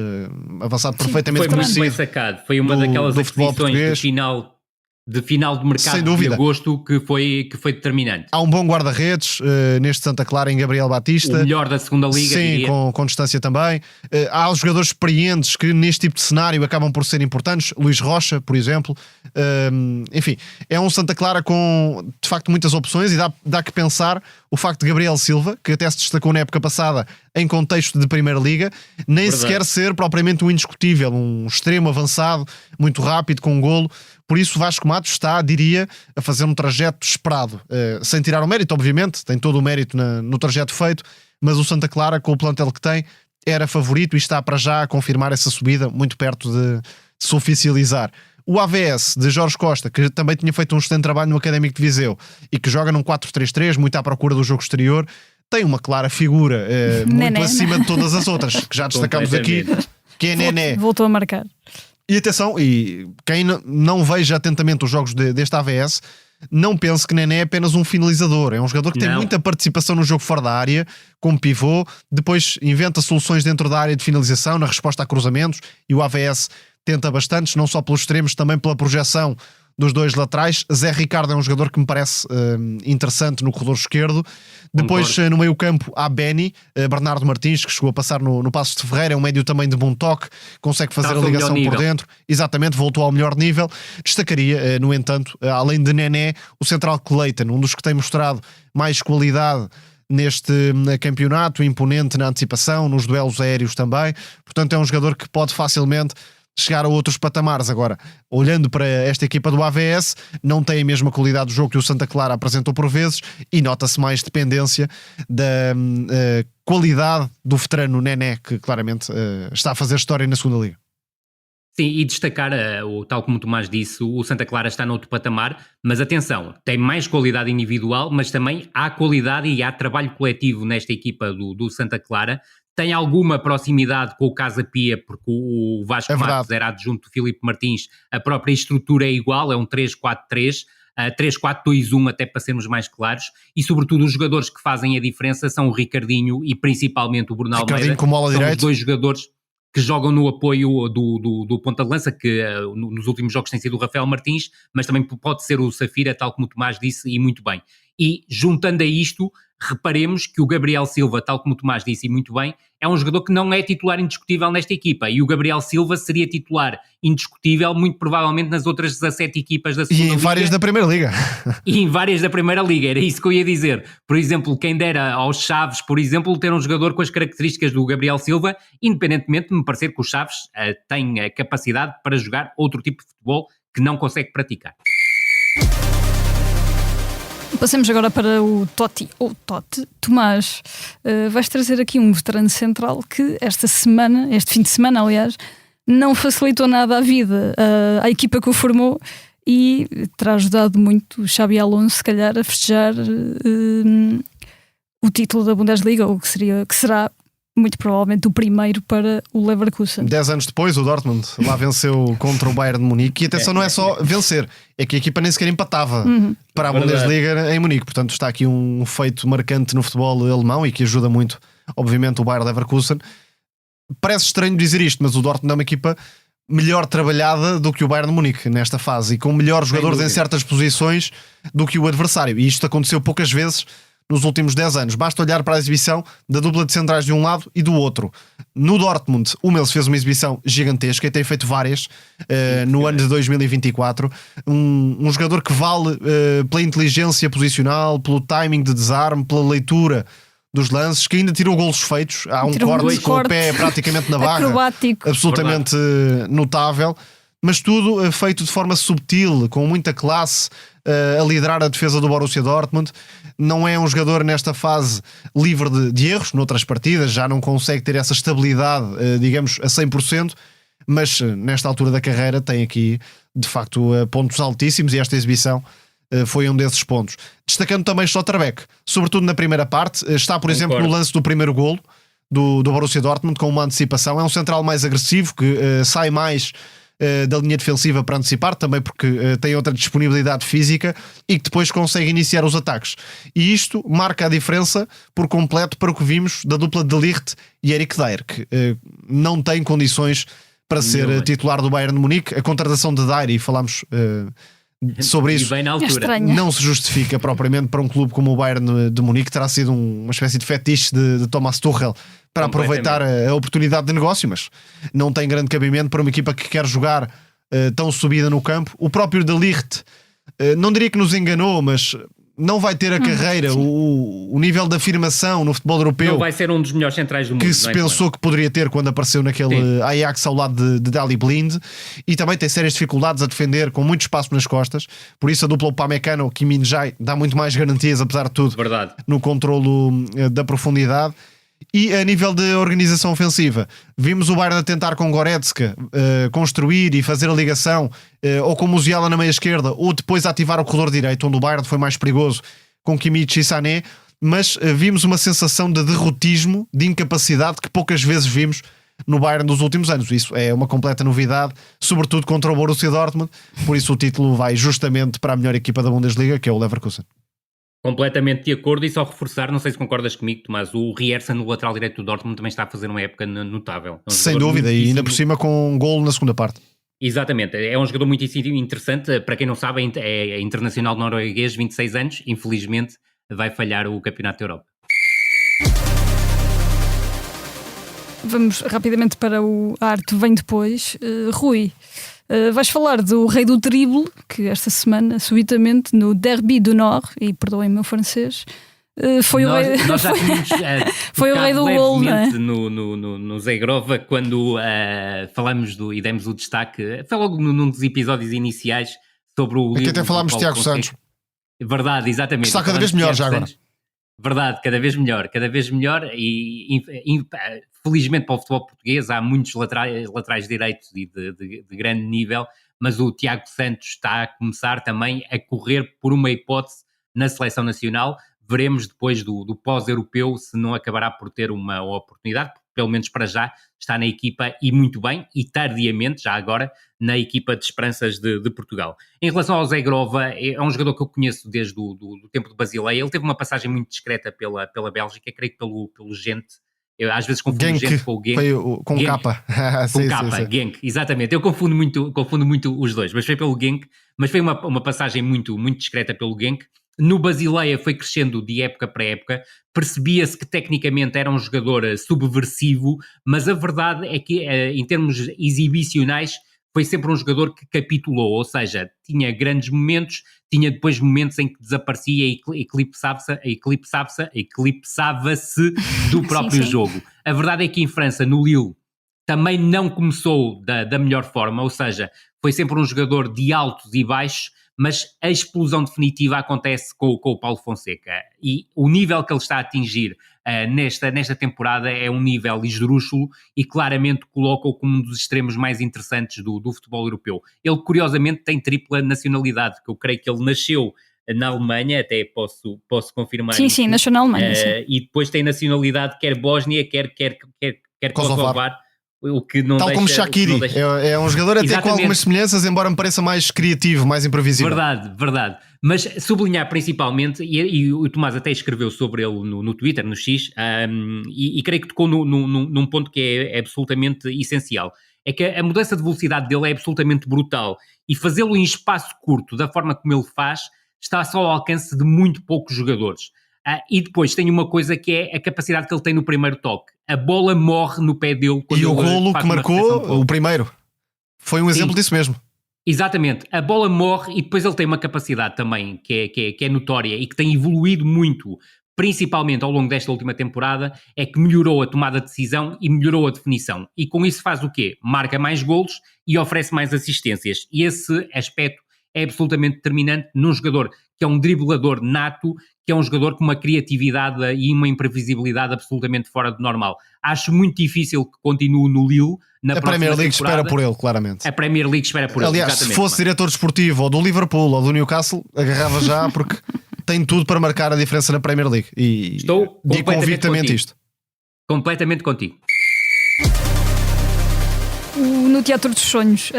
Speaker 2: avançado perfeitamente
Speaker 3: conhecido. Foi muito bem sacado, foi uma daquelas aquisições de final de mercado de agosto que foi determinante.
Speaker 2: Há um bom guarda-redes neste Santa Clara em Gabriel Batista.
Speaker 3: O melhor da segunda liga.
Speaker 2: Sim, com distância também. Há os jogadores experientes que neste tipo de cenário acabam por ser importantes. Luís Rocha, por exemplo. Enfim, é um Santa Clara com de facto muitas opções e dá que pensar o facto de Gabriel Silva, que até se destacou na época passada em contexto de primeira liga, nem sequer ser propriamente um indiscutível, um extremo avançado, muito rápido, com um golo. Por isso Vasco Matos está, diria, a fazer um trajeto esperado, sem tirar o mérito, obviamente, tem todo o mérito no trajeto feito, mas o Santa Clara, com o plantel que tem, era favorito e está para já a confirmar essa subida, muito perto de se oficializar. O AVS de Jorge Costa, que também tinha feito um excelente trabalho no Académico de Viseu e que joga num 4-3-3, muito à procura do jogo exterior, tem uma clara figura muito acima de todas as outras, que já destacamos aqui, que é Nené.
Speaker 1: Voltou a marcar.
Speaker 2: E atenção, e quem não veja atentamente os jogos deste AVS, não pense que Nené é apenas um finalizador. É um jogador que tem muita participação no jogo fora da área, como pivô, depois inventa soluções dentro da área de finalização, na resposta a cruzamentos, e o AVS tenta bastantes, não só pelos extremos, também pela projeção dos dois laterais. Zé Ricardo é um jogador que me parece interessante no corredor esquerdo. Depois no meio campo há Benny, Bernardo Martins, que chegou a passar no Passos de Ferreira, é um médio também de bom toque, consegue fazer a ligação por dentro, exatamente, voltou ao melhor nível. Destacaria, no entanto, além de Nené, o central Cleiton, um dos que tem mostrado mais qualidade neste campeonato, imponente na antecipação, nos duelos aéreos também. Portanto é um jogador que pode facilmente chegar a outros patamares. Agora, olhando para esta equipa do AVS, não tem a mesma qualidade do jogo que o Santa Clara apresentou por vezes e nota-se mais dependência da qualidade do veterano Nené, que claramente está a fazer história na segunda liga.
Speaker 3: Sim, e destacar, tal como o Tomás disse, o Santa Clara está noutro patamar, mas atenção, tem mais qualidade individual, mas também há qualidade e há trabalho coletivo nesta equipa do Santa Clara. Tem alguma proximidade com o Casa Pia, porque o Vasco Matos era adjunto do Filipe Martins, a própria estrutura é igual, é um 3-4-3, 3-4-2-1 até para sermos mais claros, e sobretudo os jogadores que fazem a diferença são o Ricardinho e principalmente o Bruno Almeida,
Speaker 2: como ala
Speaker 3: são
Speaker 2: direito.
Speaker 3: Os dois jogadores que jogam no apoio do ponta de lança, que nos últimos jogos tem sido o Rafael Martins, mas também pode ser o Safira, tal como o Tomás disse, e muito bem. E juntando a isto, reparemos que o Gabriel Silva, tal como o Tomás disse e muito bem, é um jogador que não é titular indiscutível nesta equipa, e o Gabriel Silva seria titular indiscutível muito provavelmente nas outras 17 equipas da segunda liga.
Speaker 2: E em várias da Primeira Liga.
Speaker 3: E em várias da Primeira Liga, era isso que eu ia dizer. Por exemplo, quem dera aos Chaves, por exemplo, ter um jogador com as características do Gabriel Silva, independentemente de me parecer que o Chaves tem a capacidade para jogar outro tipo de futebol que não consegue praticar.
Speaker 1: Passemos agora para o Totti, ou Totti. Tomás, vais trazer aqui um veterano central que este fim de semana, aliás, não facilitou nada a vida à equipa que o formou e terá ajudado muito o Xabi Alonso, se calhar, a festejar o título da Bundesliga, ou que será muito provavelmente o primeiro para o Leverkusen.
Speaker 2: 10 anos depois, o Dortmund lá venceu contra o Bayern de Munique. E atenção, não é só vencer, é que a equipa nem sequer empatava para a Bundesliga em Munique. Portanto, está aqui um feito marcante no futebol alemão e que ajuda muito, obviamente, o Bayer Leverkusen. Parece estranho dizer isto, mas o Dortmund é uma equipa melhor trabalhada do que o Bayern de Munique nesta fase e com melhores jogadores em certas posições do que o adversário. E isto aconteceu poucas vezes nos últimos 10 anos. Basta olhar para a exibição da dupla de centrais de um lado e do outro. No Dortmund, o Hummels fez uma exibição gigantesca e tem feito várias no ano de 2024. Um jogador que vale pela inteligência posicional, pelo timing de desarme, pela leitura dos lances, que ainda tirou golos feitos. Há um corte com o pé praticamente na barra.
Speaker 1: Acrobático.
Speaker 2: Absolutamente notável. Mas tudo feito de forma subtil, com muita classe, a liderar a defesa do Borussia Dortmund. Não é um jogador nesta fase livre de erros, noutras partidas já não consegue ter essa estabilidade, digamos, a 100%, mas nesta altura da carreira tem aqui, de facto, pontos altíssimos e esta exibição foi um desses pontos. Destacando também Schlotterbeck, sobretudo na primeira parte, está, por exemplo, no lance do primeiro golo do Borussia Dortmund, com uma antecipação. É um central mais agressivo, que sai mais da linha defensiva para antecipar, também porque tem outra disponibilidade física e que depois consegue iniciar os ataques. E isto marca a diferença por completo para o que vimos da dupla de Ligt e Eric Dier, que não tem condições para ser titular do Bayern de Munique. A contratação de Dier, e falámos sobre isso, não se justifica propriamente para um clube como o Bayern de Munique. Terá sido uma espécie de fetiche de Thomas Tuchel para aproveitar a oportunidade de negócio, mas não tem grande cabimento para uma equipa que quer jogar tão subida no campo. O próprio De Ligt, não diria que nos enganou, mas não vai ter a carreira, o nível de afirmação no futebol europeu.
Speaker 3: Não vai ser um dos melhores centrais do mundo.
Speaker 2: Que se pensou que poderia ter quando apareceu naquele Ajax ao lado de Daley Blind, e também tem sérias dificuldades a defender com muito espaço nas costas. Por isso a dupla Upamecano, Kim Min-jae dá muito mais garantias, apesar de tudo, no controlo da profundidade. E a nível de organização ofensiva, vimos o Bayern a tentar com Goretzka construir e fazer a ligação, ou com Musiala na meia esquerda, ou depois ativar o corredor direito, onde o Bayern foi mais perigoso com Kimmich e Sané, mas vimos uma sensação de derrotismo, de incapacidade que poucas vezes vimos no Bayern nos últimos anos. Isso é uma completa novidade, sobretudo contra o Borussia Dortmund. Por isso o título vai justamente para a melhor equipa da Bundesliga, que é o Leverkusen.
Speaker 3: Completamente de acordo, e só reforçar, não sei se concordas comigo, Tomás, o Rierson, no lateral direito do Dortmund, também está a fazer uma época notável.
Speaker 2: Sem dúvida, e ainda por cima com um golo na segunda parte.
Speaker 3: Exatamente, é um jogador muito interessante. Para quem não sabe, é internacional norueguês, 26 anos, infelizmente vai falhar o Campeonato da Europa.
Speaker 1: Vamos rapidamente para o Arte Vem Depois. Rui, vais falar do rei do drible, que esta semana, subitamente, no Derby do Nord, e perdoem-me o francês, Foi o rei,
Speaker 3: nós já tínhamos
Speaker 1: foi o rei do gol, né?
Speaker 3: no Zé Grova, quando falamos e demos o destaque, foi logo num dos episódios iniciais sobre o
Speaker 2: livro. Aqui até falámos de Tiago Santos.
Speaker 3: Verdade, exatamente.
Speaker 2: Está cada vez melhor já agora.
Speaker 3: Verdade, cada vez melhor e felizmente para o futebol português há muitos laterais direitos e de grande nível, mas o Tiago Santos está a começar também a correr por uma hipótese na seleção nacional. Veremos depois do pós-europeu se não acabará por ter uma oportunidade, porque pelo menos para já está na equipa e muito bem, e tardiamente, já agora, na equipa de esperanças de Portugal. Em relação ao Zé Grova, é um jogador que eu conheço desde o tempo de Basileia. Ele teve uma passagem muito discreta pela Bélgica, creio que pelo Gent. Eu às vezes confundo
Speaker 2: Genk,
Speaker 3: Gent com o Genk.
Speaker 2: Com
Speaker 3: Genk.
Speaker 2: capa.
Speaker 3: Com capa, Genk, exatamente. Eu confundo muito os dois, mas foi pelo Genk, mas foi uma passagem muito discreta pelo Genk. No Basileia foi crescendo de época para época, percebia-se que tecnicamente era um jogador subversivo, mas a verdade é que em termos exibicionais foi sempre um jogador que capitulou, ou seja, tinha grandes momentos, tinha depois momentos em que desaparecia e eclipsava-se do próprio jogo. A verdade é que em França, no Lille, também não começou da melhor forma, ou seja, foi sempre um jogador de altos e baixos, mas a explosão definitiva acontece com o Paulo Fonseca, e o nível que ele está a atingir nesta temporada é um nível esdrúxulo e claramente coloca-o como um dos extremos mais interessantes do futebol europeu. Ele curiosamente tem tripla nacionalidade, que eu creio que ele nasceu na Alemanha, até posso confirmar.
Speaker 1: Sim, nasceu na Alemanha.
Speaker 3: E depois tem nacionalidade quer Bósnia, quer Kosovar. O que não
Speaker 2: tal
Speaker 3: deixa,
Speaker 2: como Shaqiri, é um jogador até com algumas semelhanças, embora me pareça mais criativo, mais imprevisível.
Speaker 3: Verdade. Mas sublinhar principalmente, e o Tomás até escreveu sobre ele no Twitter, no X, e creio que tocou num ponto que é absolutamente essencial, é que a mudança de velocidade dele é absolutamente brutal, e fazê-lo em espaço curto, da forma como ele faz, está só ao alcance de muito poucos jogadores. E depois tem uma coisa que é a capacidade que ele tem no primeiro toque. A bola morre no pé dele.
Speaker 2: E o golo que marcou, o primeiro, foi um exemplo disso mesmo.
Speaker 3: Exatamente. A bola morre e depois ele tem uma capacidade também que é notória e que tem evoluído muito, principalmente ao longo desta última temporada, é que melhorou a tomada de decisão e melhorou a definição. E com isso faz o quê? Marca mais golos e oferece mais assistências. E esse aspecto é absolutamente determinante num jogador que é um driblador nato, que é um jogador com uma criatividade e uma imprevisibilidade absolutamente fora do normal. Acho muito difícil que continue no Lille na próxima
Speaker 2: Premier League
Speaker 3: temporada.
Speaker 2: espera por ele, claramente.
Speaker 3: A Premier League espera por ele,
Speaker 2: aliás, se fosse diretor desportivo ou do Liverpool ou do Newcastle, agarrava já, porque tem tudo para marcar a diferença na Premier League. E
Speaker 3: estou
Speaker 2: digo convictamente isto.
Speaker 3: Completamente contigo.
Speaker 1: No Teatro dos Sonhos,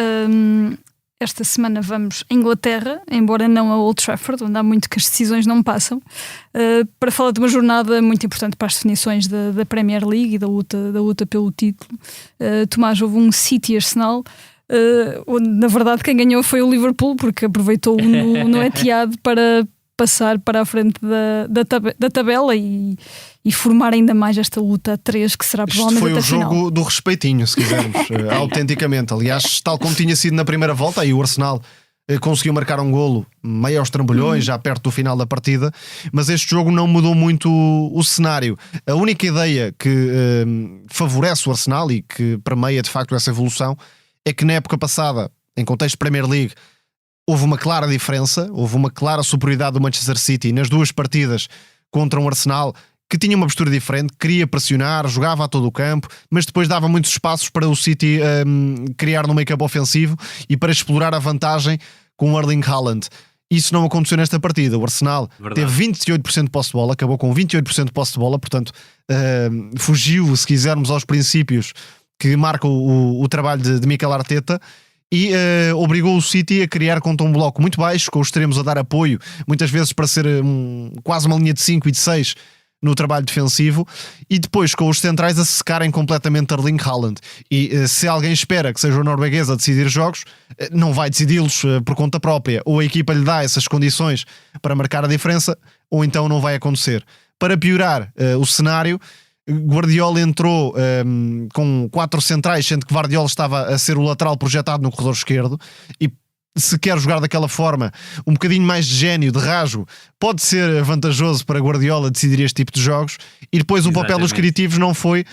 Speaker 1: esta semana vamos à Inglaterra, embora não a Old Trafford, onde há muito que as decisões não passam, para falar de uma jornada muito importante para as definições da Premier League e da luta pelo título. Tomás, houve um City-Arsenal, onde na verdade quem ganhou foi o Liverpool, porque aproveitou no Etihad para passar para a frente da tabela e formar ainda mais esta luta a 3, que será provavelmente
Speaker 2: até
Speaker 1: a final.
Speaker 2: Foi o jogo do respeitinho, se quisermos, autenticamente. Aliás, tal como tinha sido na primeira volta, aí o Arsenal conseguiu marcar um golo meio aos trambolhões, já perto do final da partida, mas este jogo não mudou muito o cenário. A única ideia que favorece o Arsenal e que permeia de facto essa evolução é que na época passada, em contexto de Premier League, houve uma clara diferença, houve uma clara superioridade do Manchester City nas duas partidas contra um Arsenal que tinha uma postura diferente, queria pressionar, jogava a todo o campo, mas depois dava muitos espaços para o City criar no meio-campo ofensivo e para explorar a vantagem com o Erling Haaland. Isso não aconteceu nesta partida. O Arsenal teve 28% de posse de bola, acabou com 28% de posse de bola, portanto fugiu, se quisermos, aos princípios que marcam o trabalho de Mikel Arteta, e obrigou o City a criar contra um bloco muito baixo, com os extremos a dar apoio, muitas vezes para ser quase uma linha de 5 e de 6 no trabalho defensivo, e depois com os centrais a secarem completamente Erling Haaland. E se alguém espera que seja o norueguês a decidir jogos, não vai decidi-los por conta própria. Ou a equipa lhe dá essas condições para marcar a diferença, ou então não vai acontecer. Para piorar o cenário, Guardiola entrou com 4 centrais, sendo que Guardiola estava a ser o lateral projetado no corredor esquerdo, e se quer jogar daquela forma, um bocadinho mais de gênio, de rasgo, pode ser vantajoso para Guardiola decidir este tipo de jogos. E depois o papel dos criativos não foi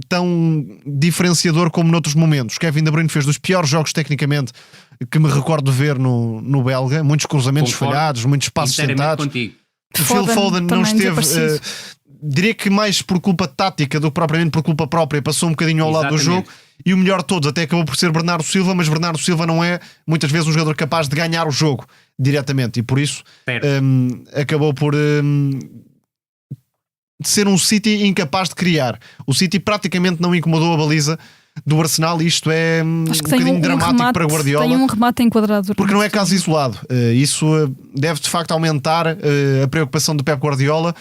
Speaker 2: tão diferenciador como noutros momentos. Kevin De Bruyne fez dos piores jogos tecnicamente que me recordo de ver no belga, muitos cruzamentos falhados, muitos passos sentados. O Phil Foden não esteve, diria que mais por culpa tática do que propriamente por culpa própria, passou um bocadinho ao lado do jogo. E o melhor de todos até acabou por ser Bernardo Silva, mas Bernardo Silva não é muitas vezes um jogador capaz de ganhar o jogo diretamente, e por isso acabou por ser um City incapaz de criar. O City praticamente não incomodou a baliza do Arsenal, e isto é um bocadinho dramático remate, para Guardiola.
Speaker 1: Tem um remate enquadrado.
Speaker 2: Porque não é caso isolado. Isso deve de facto aumentar a preocupação do Pep Guardiola.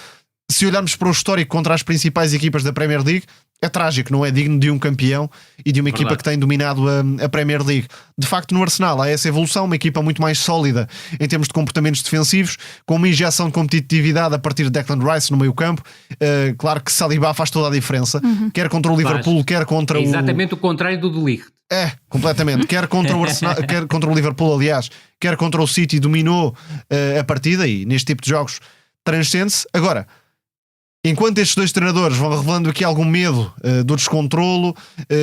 Speaker 2: Se olharmos para o histórico contra as principais equipas da Premier League, é trágico, não é digno de um campeão e de uma equipa que tem dominado a Premier League. De facto, no Arsenal há essa evolução, uma equipa muito mais sólida em termos de comportamentos defensivos, com uma injeção de competitividade a partir de Declan Rice no meio campo. Claro que Saliba faz toda a diferença, quer contra o Liverpool, quer contra
Speaker 3: exatamente o contrário do De Ligt.
Speaker 2: Completamente. Quer contra o Arsenal, quer contra o Liverpool, aliás, quer contra o City, dominou a partida, e neste tipo de jogos transcende-se. Agora, enquanto estes dois treinadores vão revelando aqui algum medo do descontrolo,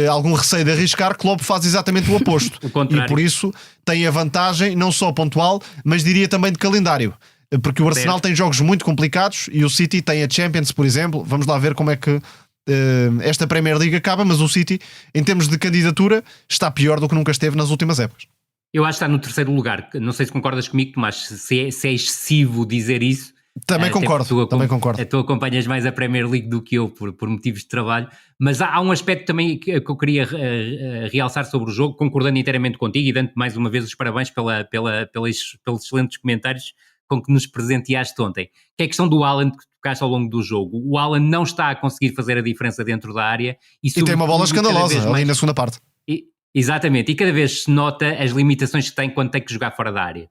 Speaker 2: algum receio de arriscar, Klopp faz exatamente o oposto. E por isso tem a vantagem não só pontual, mas diria também de calendário. Porque o Arsenal tem jogos muito complicados e o City tem a Champions, por exemplo. Vamos lá ver como é que esta Premier League acaba, mas o City, em termos de candidatura, está pior do que nunca esteve nas últimas épocas.
Speaker 3: Eu acho que está no terceiro lugar. Não sei se concordas comigo, Tomás, se é excessivo dizer isso.
Speaker 2: Também concordo.
Speaker 3: Tu acompanhas mais a Premier League do que eu por motivos de trabalho, mas há um aspecto também que eu queria realçar sobre o jogo, concordando inteiramente contigo e dando-te mais uma vez os parabéns pelos excelentes comentários com que nos presenteaste ontem, que é a questão do Haaland que tocaste ao longo do jogo. O Haaland não está a conseguir fazer a diferença dentro da área. E tem uma bola escandalosa ali na segunda parte. Exatamente, e cada vez se nota as limitações que tem quando tem que jogar fora da área.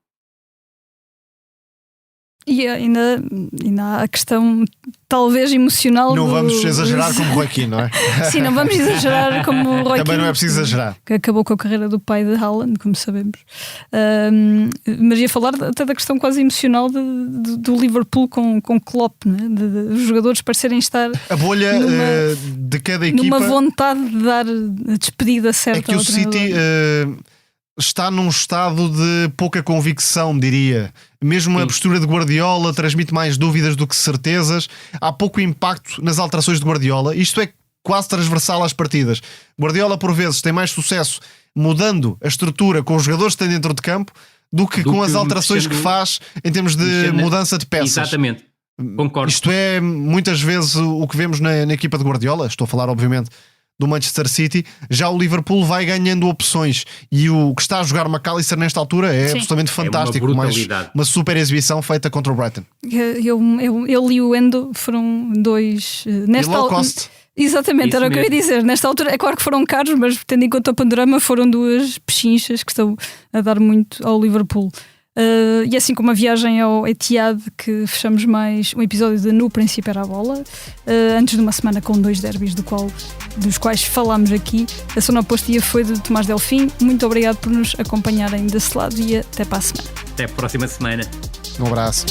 Speaker 1: E ainda há a questão talvez emocional.
Speaker 2: Não vamos exagerar como Roy Keane, não é?
Speaker 1: Sim, não vamos exagerar como Roy Keane.
Speaker 2: Também não é preciso exagerar.
Speaker 1: Que acabou com a carreira do pai de Haaland, como sabemos. Mas ia falar até da questão quase emocional do Liverpool com Klopp, não é? De os jogadores parecerem estar
Speaker 2: a bolha de cada equipa,
Speaker 1: numa vontade de dar a despedida certa.
Speaker 2: É que o City está num estado de pouca convicção, diria. Mesmo a postura de Guardiola transmite mais dúvidas do que certezas. Há pouco impacto nas alterações de Guardiola. Isto é quase transversal às partidas. Guardiola, por vezes, tem mais sucesso mudando a estrutura com os jogadores que tem dentro de campo do que com as alterações que faz em termos de mudança de peças.
Speaker 3: Exatamente. Concordo.
Speaker 2: Isto é muitas vezes o que vemos na equipa de Guardiola. Estou a falar, obviamente, do Manchester City. Já o Liverpool vai ganhando opções, e o que está a jogar McAllister nesta altura é absolutamente fantástico. Uma super exibição feita contra o Brighton.
Speaker 1: Ele e o Endo foram dois nesta altura. Exatamente, isso era mesmo. O que eu ia dizer. Nesta altura, é claro que foram caros, mas tendo em conta o panorama, foram duas pechinchas que estão a dar muito ao Liverpool. E assim como a viagem ao Etihad, que fechamos mais um episódio de No Princípio Era a Bola, antes de uma semana com 2 derbys dos quais falámos aqui. A sonoplastia foi de Tomás Delfim. Muito obrigado por nos acompanharem desse lado e até para a semana.
Speaker 3: Até a próxima semana.
Speaker 2: Um abraço.